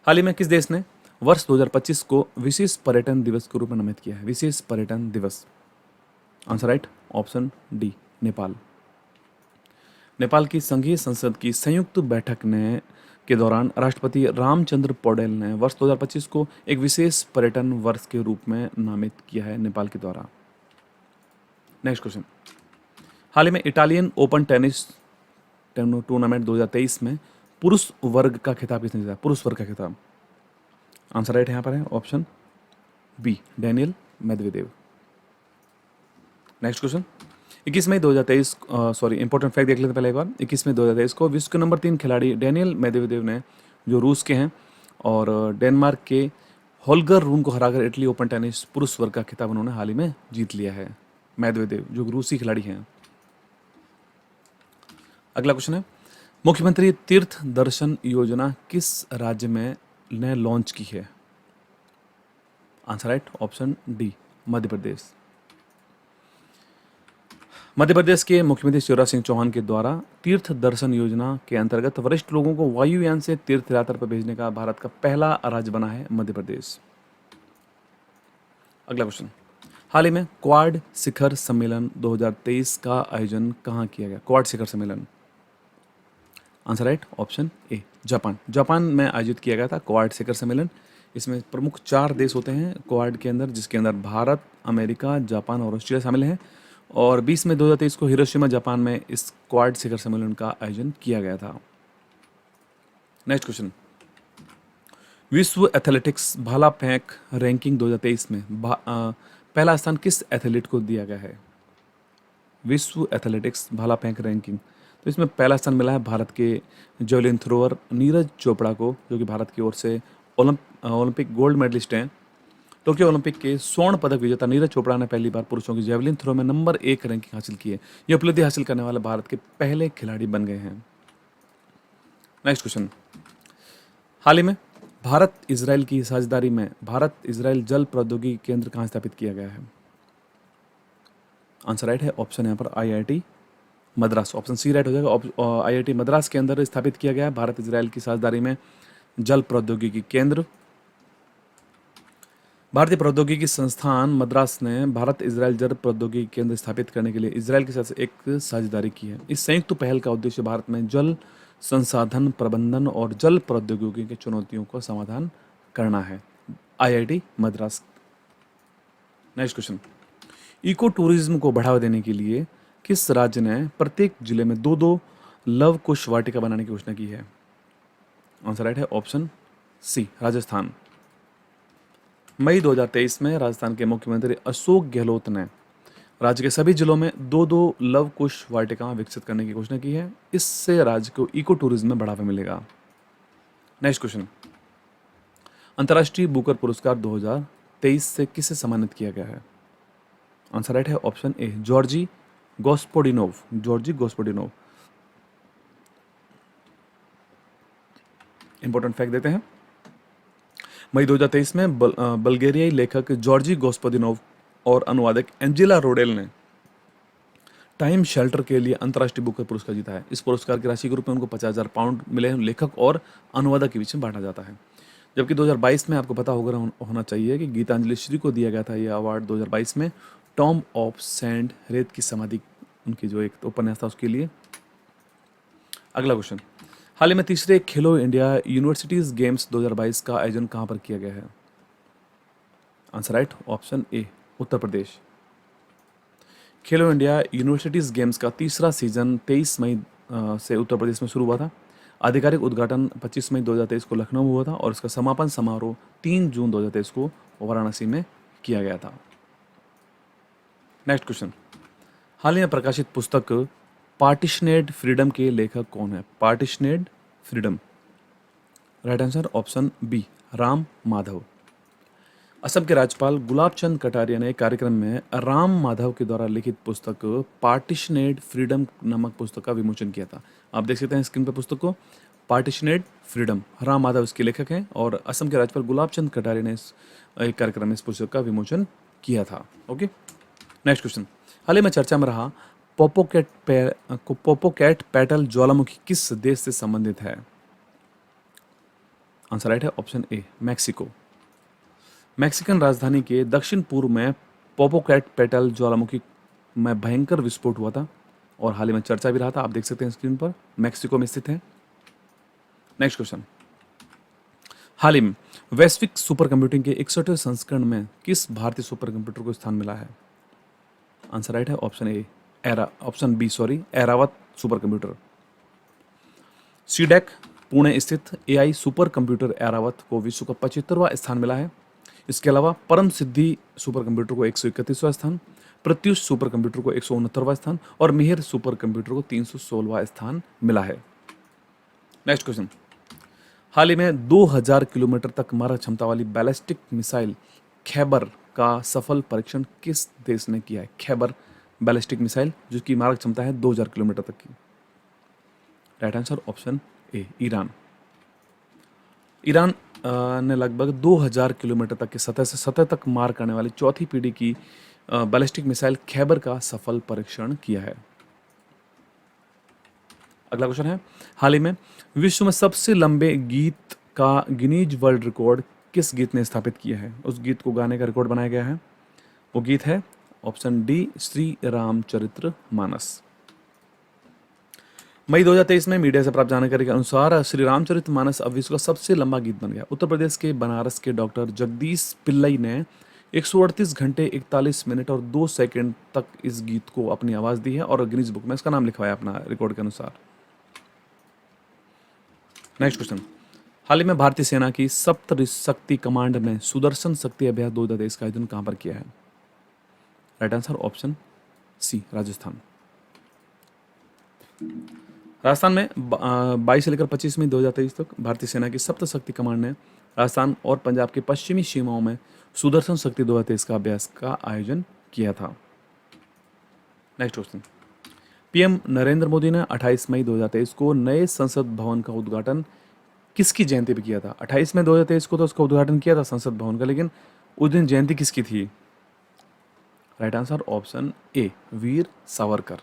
हाल ही में किस देश ने वर्ष 2025 को विशेष पर्यटन दिवस के रूप में नामित किया है? विशेष पर्यटन दिवस, answer right option D, Nepal. Nepal की संघीय संसद की संयुक्त बैठक के दौरान राष्ट्रपति रामचंद्र पौडेल ने वर्ष 2025 को एक विशेष पर्यटन वर्ष के रूप में नामित किया है नेपाल के द्वारा। नेक्स्ट क्वेश्चन, हाल ही में इटालियन ओपन टेनिस टूर्नामेंट 2023 में पुरुष वर्ग का खिताब किसने जीता? पुरुष वर्ग का खिताब, आंसर राइट यहाँ पर है option B, Daniil Medvedev. Next question, 21 मई 2023 इंपॉर्टेंट फैक्ट देख लेते हैं पहले एक बार। 21 मई 2023 को विश्व के नंबर 3 खिलाड़ी डेनियल मेदवेदेव ने, जो रूस के हैं, और डेनमार्क के होल्गर रून को हराकर इटली ओपन टेनिस पुरुष वर्ग का खिताब उन्होंने हाल ही में जीत लिया है, मेदवेदेव जो रूसी खिलाड़ी हैं। अगला क्वेश्चन है, मुख्यमंत्री तीर्थ दर्शन योजना किस राज्य में ने लॉन्च की है? Answer right option D, Madhya Pradesh. Madhya Pradesh के मुख्यमंत्री शिवराज सिंह चौहान के द्वारा तीर्थ दर्शन योजना के अंतर्गत वरिष्ठ लोगों को वायुयान से तीर्थ यात्रा पर भेजने का भारत का पहला राज्य बना है मध्य प्रदेश। अगला क्वेश्चन, हाल ही में क्वाड शिखर सम्मेलन 2023 का आयोजन कहाँ किया गया? क्वाड शिखर सम्मेलन, answer right option A, Japan. Japan में आयोजित किया गया था क्वाड शिखर सम्मेलन। इसमें प्रमुख 4 देश होते हैं क्वाड के अंदर, जिसके अंदर भारत, अमेरिका, जापान और ऑस्ट्रेलिया शामिल हैं। और 20 मई 2023 को हिरोशिमा जापान में इस क्वाड शिखर सम्मेलन का आयोजन किया गया था। नेक्स्ट क्वेश्चन, विश्व एथलेटिक्स भाला फेंक रैंकिंग 2023 में पहला स्थान किस एथलीट को दिया गया है? विश्व एथलेटिक्स भाला फेंक रैंकिंग, तो इसमें पहला स्थान मिला है भारत के जेवलिन थ्रोअर नीरज चोपड़ा को, जो कि भारत की ओर से ओलंपिक गोल्ड मेडलिस्ट हैं। टोक्यो ओलंपिक के स्वर्ण पदक विजेता नीरज चोपड़ा ने पहली बार पुरुषों की जेवलिन थ्रो में नंबर 1 रैंकिंग हासिल की है। यह उपलब्धि हासिल करने वाले भारत के पहले खिलाड़ी बन गए हैं। नेक्स्ट क्वेश्चन, हाल ही में भारत इजराइल की साझेदारी में भारत इजराइल जल प्रौद्योगिकी केंद्र कहाँ स्थापित किया गया है? आंसर राइट है ऑप्शन यहाँ पर IIT Madras, option C right हो जाएगा। IIT मद्रास के अंदर स्थापित किया गया है भारत इजराइल की साझेदारी में जल प्रौद्योगिकी केंद्र। भारतीय प्रौद्योगिकी संस्थान मद्रास ने भारत इजराइल जल प्रौद्योगिकी केंद्र स्थापित करने के लिए इजराइल के साथ एक साझेदारी की है। इस संयुक्त पहल का उद्देश्य भारत में जल संसाधन प्रबंधन और जल प्रौद्योगिकी की चुनौतियों का समाधान करना है। IIT Madras. Next question, eco tourism को बढ़ावा देने के लिए किस राज्य ने प्रत्येक जिले में 2-2 लव कुश वाटिका बनाने की घोषणा की है? आंसर राइट है ऑप्शन सी, राजस्थान। मई 2023 में राजस्थान के मुख्यमंत्री अशोक गहलोत ने राज्य के सभी जिलों में 2-2 लव कुश वाटिका विकसित करने की घोषणा की है। इससे राज्य को इको टूरिज्म में बढ़ावा मिलेगा। नेक्स्ट क्वेश्चन, अंतर्राष्ट्रीय बुकर पुरस्कार 2023 से किसे सम्मानित किया गया है? आंसर राइट है option A, Georgi Gospodinov. Georgi Gospodinov. Important fact देते हैं। मई 2023 में बल्गेरियाई लेखक जॉर्जी गोस्पोदिनोव और अनुवादक एंजेला रोडेल ने टाइम शेल्टर के लिए अंतर्राष्ट्रीय बुकर पुरस्कार जीता है। इस पुरस्कार की राशि के रूप में उनको 50,000 पाउंड मिले हैं। लेखक और अनुवादक के बीच में बांटा जाता है। जबकि 2022 में आपको पता होना चाहिए कि गीतांजलि श्री को दिया गया था यह अवार्ड 2022 में टॉम ऑफ सैंड, रेत की समाधि, उनकी जो एक उपन्यास था उसके लिए। अगला क्वेश्चन, हाल ही में तीसरे खेलो इंडिया यूनिवर्सिटीज गेम्स 2022 का आयोजन कहां पर किया गया है? Answer right option A, Uttar Pradesh. Khelo India universities games का तीसरा सीजन 23 मई से उत्तर प्रदेश में शुरू हुआ था। आधिकारिक उद्घाटन 25 मई 2023 को लखनऊ में हुआ था और इसका समापन समारोह 3 जून 2023 को वाराणसी में किया गया था। नेक्स्ट क्वेश्चन, हाल ही में प्रकाशित पुस्तक पार्टीशनेड फ्रीडम के लेखक कौन है? Partitioned freedom. Right answer option B, Ram Madhav. Assam के राज्यपाल गुलाब चंद कटारिया ने एक कार्यक्रम में राम माधव के द्वारा लिखित पुस्तक पार्टीशनेड फ्रीडम नामक पुस्तक का विमोचन किया था। आप देख सकते हैं स्क्रीन पर पुस्तक को, पार्टीशनेड फ्रीडम। राम माधव इसके लेखक हैं और असम के राज्यपाल गुलाब चंद कटारिया ने एक कार्यक्रम में इस पुस्तक का विमोचन किया था। ओके, नेक्स्ट क्वेश्चन, हाल ही में चर्चा में रहा पोपोकैट पेटल ज्वालामुखी किस देश से संबंधित है? आंसर राइट है ऑप्शन ए, मैक्सिको। मैक्सिकन राजधानी के दक्षिण पूर्व में पोपोकैट पेटल ज्वालामुखी में भयंकर विस्फोट हुआ था और हाल ही में चर्चा भी रहा था। आप देख सकते हैं स्क्रीन पर, मैक्सिको में स्थित है। नेक्स्ट क्वेश्चन, हाल ही में वैश्विक सुपर कंप्यूटिंग के 61वें संस्करण में किस भारतीय सुपर कंप्यूटर को स्थान मिला है? आंसर राइट है option A, option B sorry, Airawat super computer. CDAC Pune स्थित एआई सुपर कंप्यूटर एरावत को विश्व का 75वां स्थान मिला है। इसके अलावा परम सिद्धि सुपर कंप्यूटर को 131वां स्थान, प्रत्युष सुपर कंप्यूटर को 169वां स्थान और मिहिर सुपर कंप्यूटर को 316वां स्थान मिला है। नेक्स्ट क्वेश्चन, हाल ही में 2000 किलोमीटर तक मारक क्षमता वाली बैलिस्टिक मिसाइल खैबर का सफल परीक्षण किस देश ने किया है? खैबर बैलिस्टिक मिसाइल जिसकी मारक क्षमता है 2000 किलोमीटर तक की। राइट आंसर ऑप्शन ए, ईरान। ईरान ने लगभग 2000 किलोमीटर तक की सतह से सतह तक मार करने वाली चौथी पीढ़ी की बैलिस्टिक मिसाइल खैबर का सफल परीक्षण किया है। अगला क्वेश्चन है, हाल ही में विश्व में सबसे लंबे गीत का गिनीज वर्ल्ड रिकॉर्ड किस गीत ने स्थापित किया है? उस गीत को गाने का रिकॉर्ड बनाया गया है। वो गीत है ऑप्शन डी, श्री रामचरित्र मानस। मई 2023 में मीडिया से प्राप्त जानकारी के अनुसार श्री रामचरित मानस अब विश्व का सबसे लंबा गीत बन गया। उत्तर प्रदेश के बनारस के डॉक्टर जगदीश पिल्लई ने 138 घंटे 41 मिनट और 2 सेकंड तक इस गीत को अपनी आवाज दी है और गिनीज बुक में इसका नाम लिखवाया अपना रिकॉर्ड के अनुसार। नेक्स्ट क्वेश्चन, हाल ही में भारतीय सेना की सप्त शक्ति कमांड ने सुदर्शन शक्ति अभ्यास 2023 का आयोजन कहां पर किया है? Right answer option C, Rajasthan. Rajasthan में 22 से लेकर 25 मई 2023 तक भारतीय सेना की सप्त शक्ति कमांड ने राजस्थान और पंजाब की पश्चिमी सीमाओं में सुदर्शन शक्ति 2023 का अभ्यास का आयोजन किया था। Next question, PM Narendra Modi ने 28 मई 2023 को नए संसद भवन का उद्घाटन किसकी जयंती पे किया था? 28 मई 2023 को तो उसका उद्घाटन किया था संसद भवन का, लेकिन उस दिन जयंती किसकी थी? राइट आंसर ऑप्शन ए, वीर सावरकर।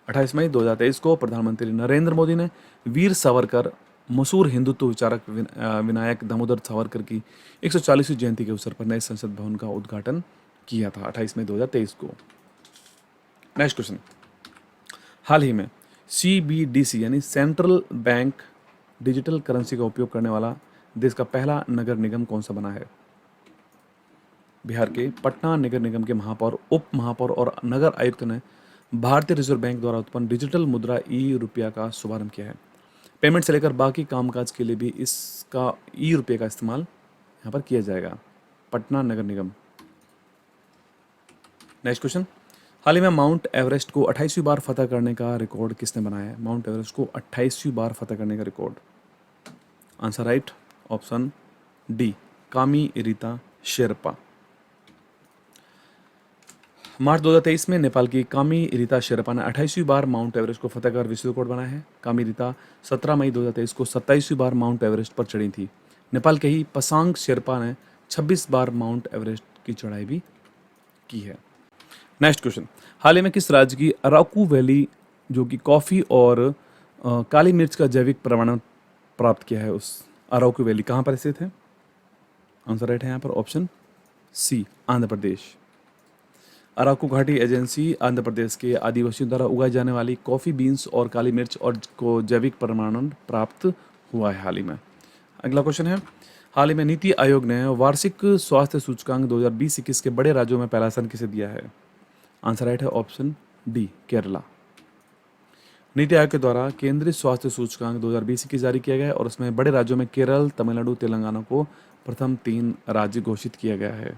28 मई 2023 को प्रधानमंत्री नरेंद्र मोदी ने वीर सावरकर, मशहूर हिंदुत्व विचारक विनायक दामोदर सावरकर की 140वीं जयंती के अवसर पर नए संसद भवन का उद्घाटन किया था 28 मई 2023 को। नेक्स्ट क्वेश्चन, हाल ही में CBDC यानी सेंट्रल बैंक डिजिटल करेंसी का उपयोग करने वाला देश का पहला नगर निगम कौन सा बना है? बिहार के पटना नगर निगम के महापौर, उप महापौर और नगर आयुक्त ने भारतीय रिजर्व बैंक द्वारा उत्पन्न डिजिटल मुद्रा रुपया का शुभारंभ किया है। पेमेंट से लेकर बाकी कामकाज के लिए भी इसका रुपये का इस्तेमाल यहाँ पर किया जाएगा। पटना नगर निगम। नेक्स्ट क्वेश्चन, हाल ही में माउंट एवरेस्ट को 28वीं बार फतह करने का रिकॉर्ड किसने बनाया है? माउंट एवरेस्ट को 28वीं बार फतह करने का record. Answer right option D कामी रीता शेरपा। मार्च 2023 में नेपाल की कामी रीता शेरपा ने 28वीं बार माउंट एवरेस्ट को फतेह कर विश्व रिकॉर्ड बनाया है। कामी रीता 17 मई 2023 को 27वीं बार माउंट एवरेस्ट पर चढ़ी थी। नेपाल के ही पसांग शेरपा ने 26 बार माउंट एवरेस्ट की चढ़ाई भी की है। नेक्स्ट क्वेश्चन, हाल ही में किस राज्य की अराकू वैली जो कि कॉफ़ी और काली मिर्च का जैविक प्रमाणन प्राप्त किया है, उस अराकू वैली कहाँ पर स्थित है? आंसर राइट है यहाँ पर ऑप्शन सी आंध्र प्रदेश। अराकू घाटी एजेंसी आंध्र प्रदेश के आदिवासियों द्वारा उगाई जाने वाली कॉफ़ी बीन्स और काली मिर्च और को जैविक प्रमाणन प्राप्त हुआ है हाल ही में। अगला क्वेश्चन है, हाल ही में नीति आयोग ने वार्षिक स्वास्थ्य सूचकांक 2020-21 के बड़े राज्यों में पहला स्थान किसे दिया है? आंसर राइट है ऑप्शन डी केरला। नीति आयोग के द्वारा केंद्रीय स्वास्थ्य सूचकांक 2020-21 जारी किया गया है और उसमें बड़े राज्यों में केरल, तमिलनाडु, तेलंगाना को प्रथम 3 राज्य घोषित किया गया है।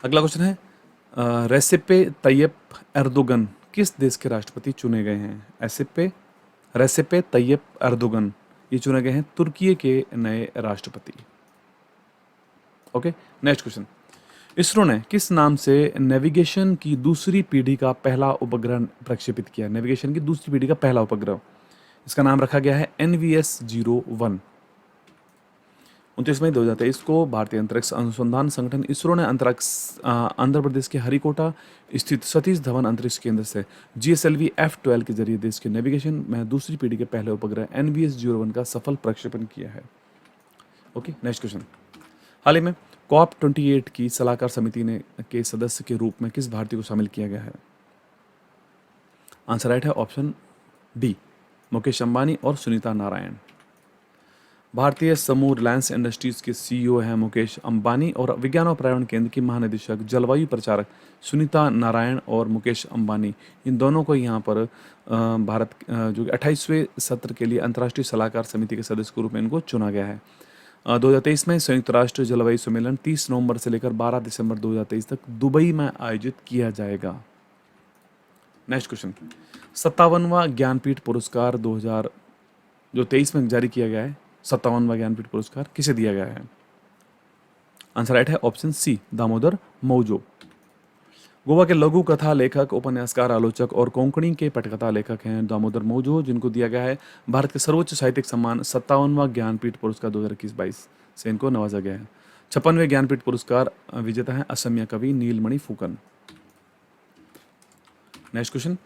अगला क्वेश्चन है, रेसेपे तैयप एर्दोगन किस देश के राष्ट्रपति चुने गए हैं? रेसेपे तैयप एर्दोगन ये चुने गए हैं तुर्की के नए राष्ट्रपति। ओके, नेक्स्ट क्वेश्चन, इसरो ने किस नाम से नेविगेशन की दूसरी पीढ़ी का पहला उपग्रह प्रक्षेपित किया? नेविगेशन की दूसरी पीढ़ी का पहला उपग्रह, इसका नाम रखा गया है NVS-01। 29 मई 2023 को भारतीय अंतरिक्ष अनुसंधान संगठन इसरो ने आंध्र प्रदेश के हरिकोटा स्थित सतीश धवन अंतरिक्ष केंद्र से GSLV F-12 के जरिए देश के नेविगेशन में दूसरी पीढ़ी के पहले उपग्रह NVS-01 का सफल प्रक्षेपण किया है। ओके, नेक्स्ट क्वेश्चन, हाल ही में COP28 की सलाहकार समिति के सदस्य के रूप में किस भारतीय को शामिल किया गया है? आंसर राइट है ऑप्शन डी मुकेश अंबानी और सुनीता नारायण। भारतीय समूह रिलायंस इंडस्ट्रीज के CEO हैं मुकेश अंबानी और विज्ञान और पर्यावरण केंद्र की महानिदेशक जलवायु प्रचारक सुनीता नारायण और मुकेश अंबानी, इन दोनों को यहाँ पर भारत जो 28वें सत्र के लिए अंतर्राष्ट्रीय सलाहकार समिति के सदस्य के रूप में इनको चुना गया है। 2023 में संयुक्त राष्ट्र जलवायु सम्मेलन 30 नवंबर से लेकर 12 दिसंबर 2023 तक दुबई में आयोजित किया जाएगा। नेक्स्ट क्वेश्चन, 57वां ज्ञानपीठ पुरस्कार 2023 में जारी किया गया है। 57वां ज्ञानपीठ पुरस्कार किसे दिया गया है? आंसर राइट है ऑप्शन सी दामोदर मौजो। गोवा के लघु कथा लेखक, उपन्यासकार, आलोचक और कोंकणी के पटकथा लेखक हैं दामोदर मौजो, जिनको दिया गया है भारत के सर्वोच्च साहित्यिक सम्मान 57वां ज्ञानपीठ पुरस्कार 2021-22 से इनको नवाजा गया है। 56वें ज्ञानपीठ पुरस्कार विजेता है असमिया कवि नीलमणि फुकन। नेक्स्ट क्वेश्चन,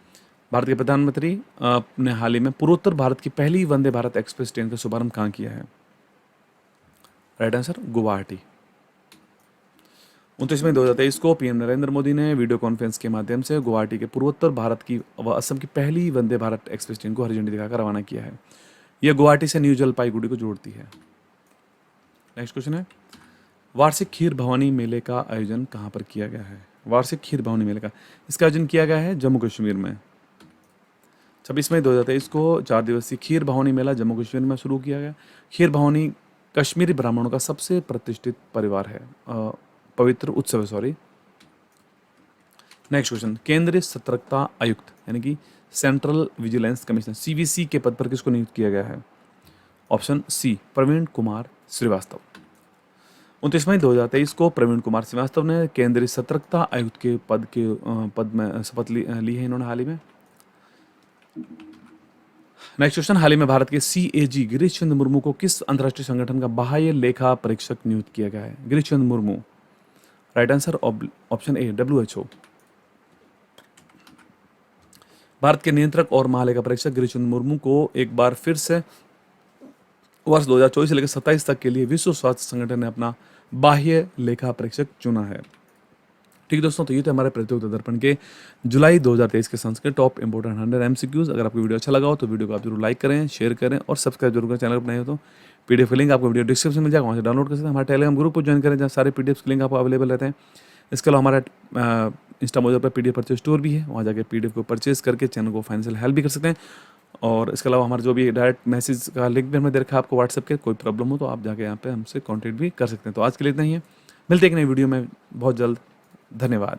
भारत के प्रधानमंत्री ने हाल ही में पूर्वोत्तर भारत की पहली वंदे भारत एक्सप्रेस ट्रेन का शुभारंभ कहाँ किया है? Right answer Guwahati. 29 मई 2023 को PM नरेंद्र मोदी ने वीडियो कॉन्फ्रेंस के माध्यम से गुवाहाटी के पूर्वोत्तर भारत की व असम की पहली वंदे भारत एक्सप्रेस ट्रेन को हरी झंडी दिखाकर रवाना किया है। यह गुवाहाटी से न्यू जलपाईगुड़ी को जोड़ती है। नेक्स्ट क्वेश्चन है, वार्षिक खीर भवानी मेले का आयोजन कहाँ पर किया गया है? वार्षिक खीर भवानी मेले का इसका आयोजन किया गया है जम्मू कश्मीर में। 26 मई 2023 को 4 दिवसीय खीर भवानी मेला जम्मू कश्मीर में शुरू किया गया। खीर भवानी कश्मीरी ब्राह्मणों का सबसे प्रतिष्ठित परिवार है, पवित्र उत्सव है, सॉरी। नेक्स्ट क्वेश्चन, केंद्रीय सतर्कता आयुक्त यानी कि सेंट्रल विजिलेंस कमिश्नर CVC के पद पर किसको नियुक्त किया गया है? Option C Praveen Kumar Srivastava. 29 मई 2023 को प्रवीण कुमार श्रीवास्तव ने केंद्रीय सतर्कता आयुक्त के पद में शपथ ली है इन्होंने हाल ही में। नेक्स्ट क्वेश्चन, हाल ही में भारत के CAG गिरीश चंद्र मुर्मू को किस अंतर्राष्ट्रीय संगठन का बाह्य लेखा परीक्षक नियुक्त किया गया है? Girish Chandra Murmu. Right answer option A WHO। Bharat के नियंत्रक और महालेखा परीक्षक गिरीश चंद्र मुर्मू को एक बार फिर से वर्ष 2024 से लेकर 27 तक के लिए विश्व स्वास्थ्य संगठन ने अपना बाह्य लेखा परीक्षक चुना है। ठीक दोस्तों, तो ये तो हमारे प्रतियोगिता दर्पण के जुलाई 2023 के संस्कृत टॉप इंपोर्टेंट 100 MCQs। अगर आपको वीडियो अच्छा लगा हो तो वीडियो को आप जरूर लाइक करें, शेयर करें और सब्सक्राइब जरूर करें चैनल पर नए हो तो। PDF की लिंक आपको वीडियो डिस्क्रिप्शन में मिल जाएगा, वहाँ से डाउनलोड कर सकते हैं। हमारे टेलीग्राम ग्रुप को ज्वाइन करें जहाँ सारे PDFs की लिंक आपको अवेलेबल रहते हैं। इसके अलावा हमारा इंस्टा मोजो पर PDF परचेज स्टोर भी है, वहाँ जाकर PDF को परचेज करके चैनल को फाइनेंशियल हेल्प भी कर सकते हैं। और इसके अलावा हमारा जो भी डायरेक्ट मैसेज का लिंक भी हमने दे रखा है आपको व्हाट्सएप के, कोई प्रॉब्लम हो तो आप जाके यहाँ पे हमसे कॉन्टैक्ट भी कर सकते हैं। तो आज के लिए इतना ही है, मिलते हैं एक नई वीडियो में बहुत जल्द। धन्यवाद।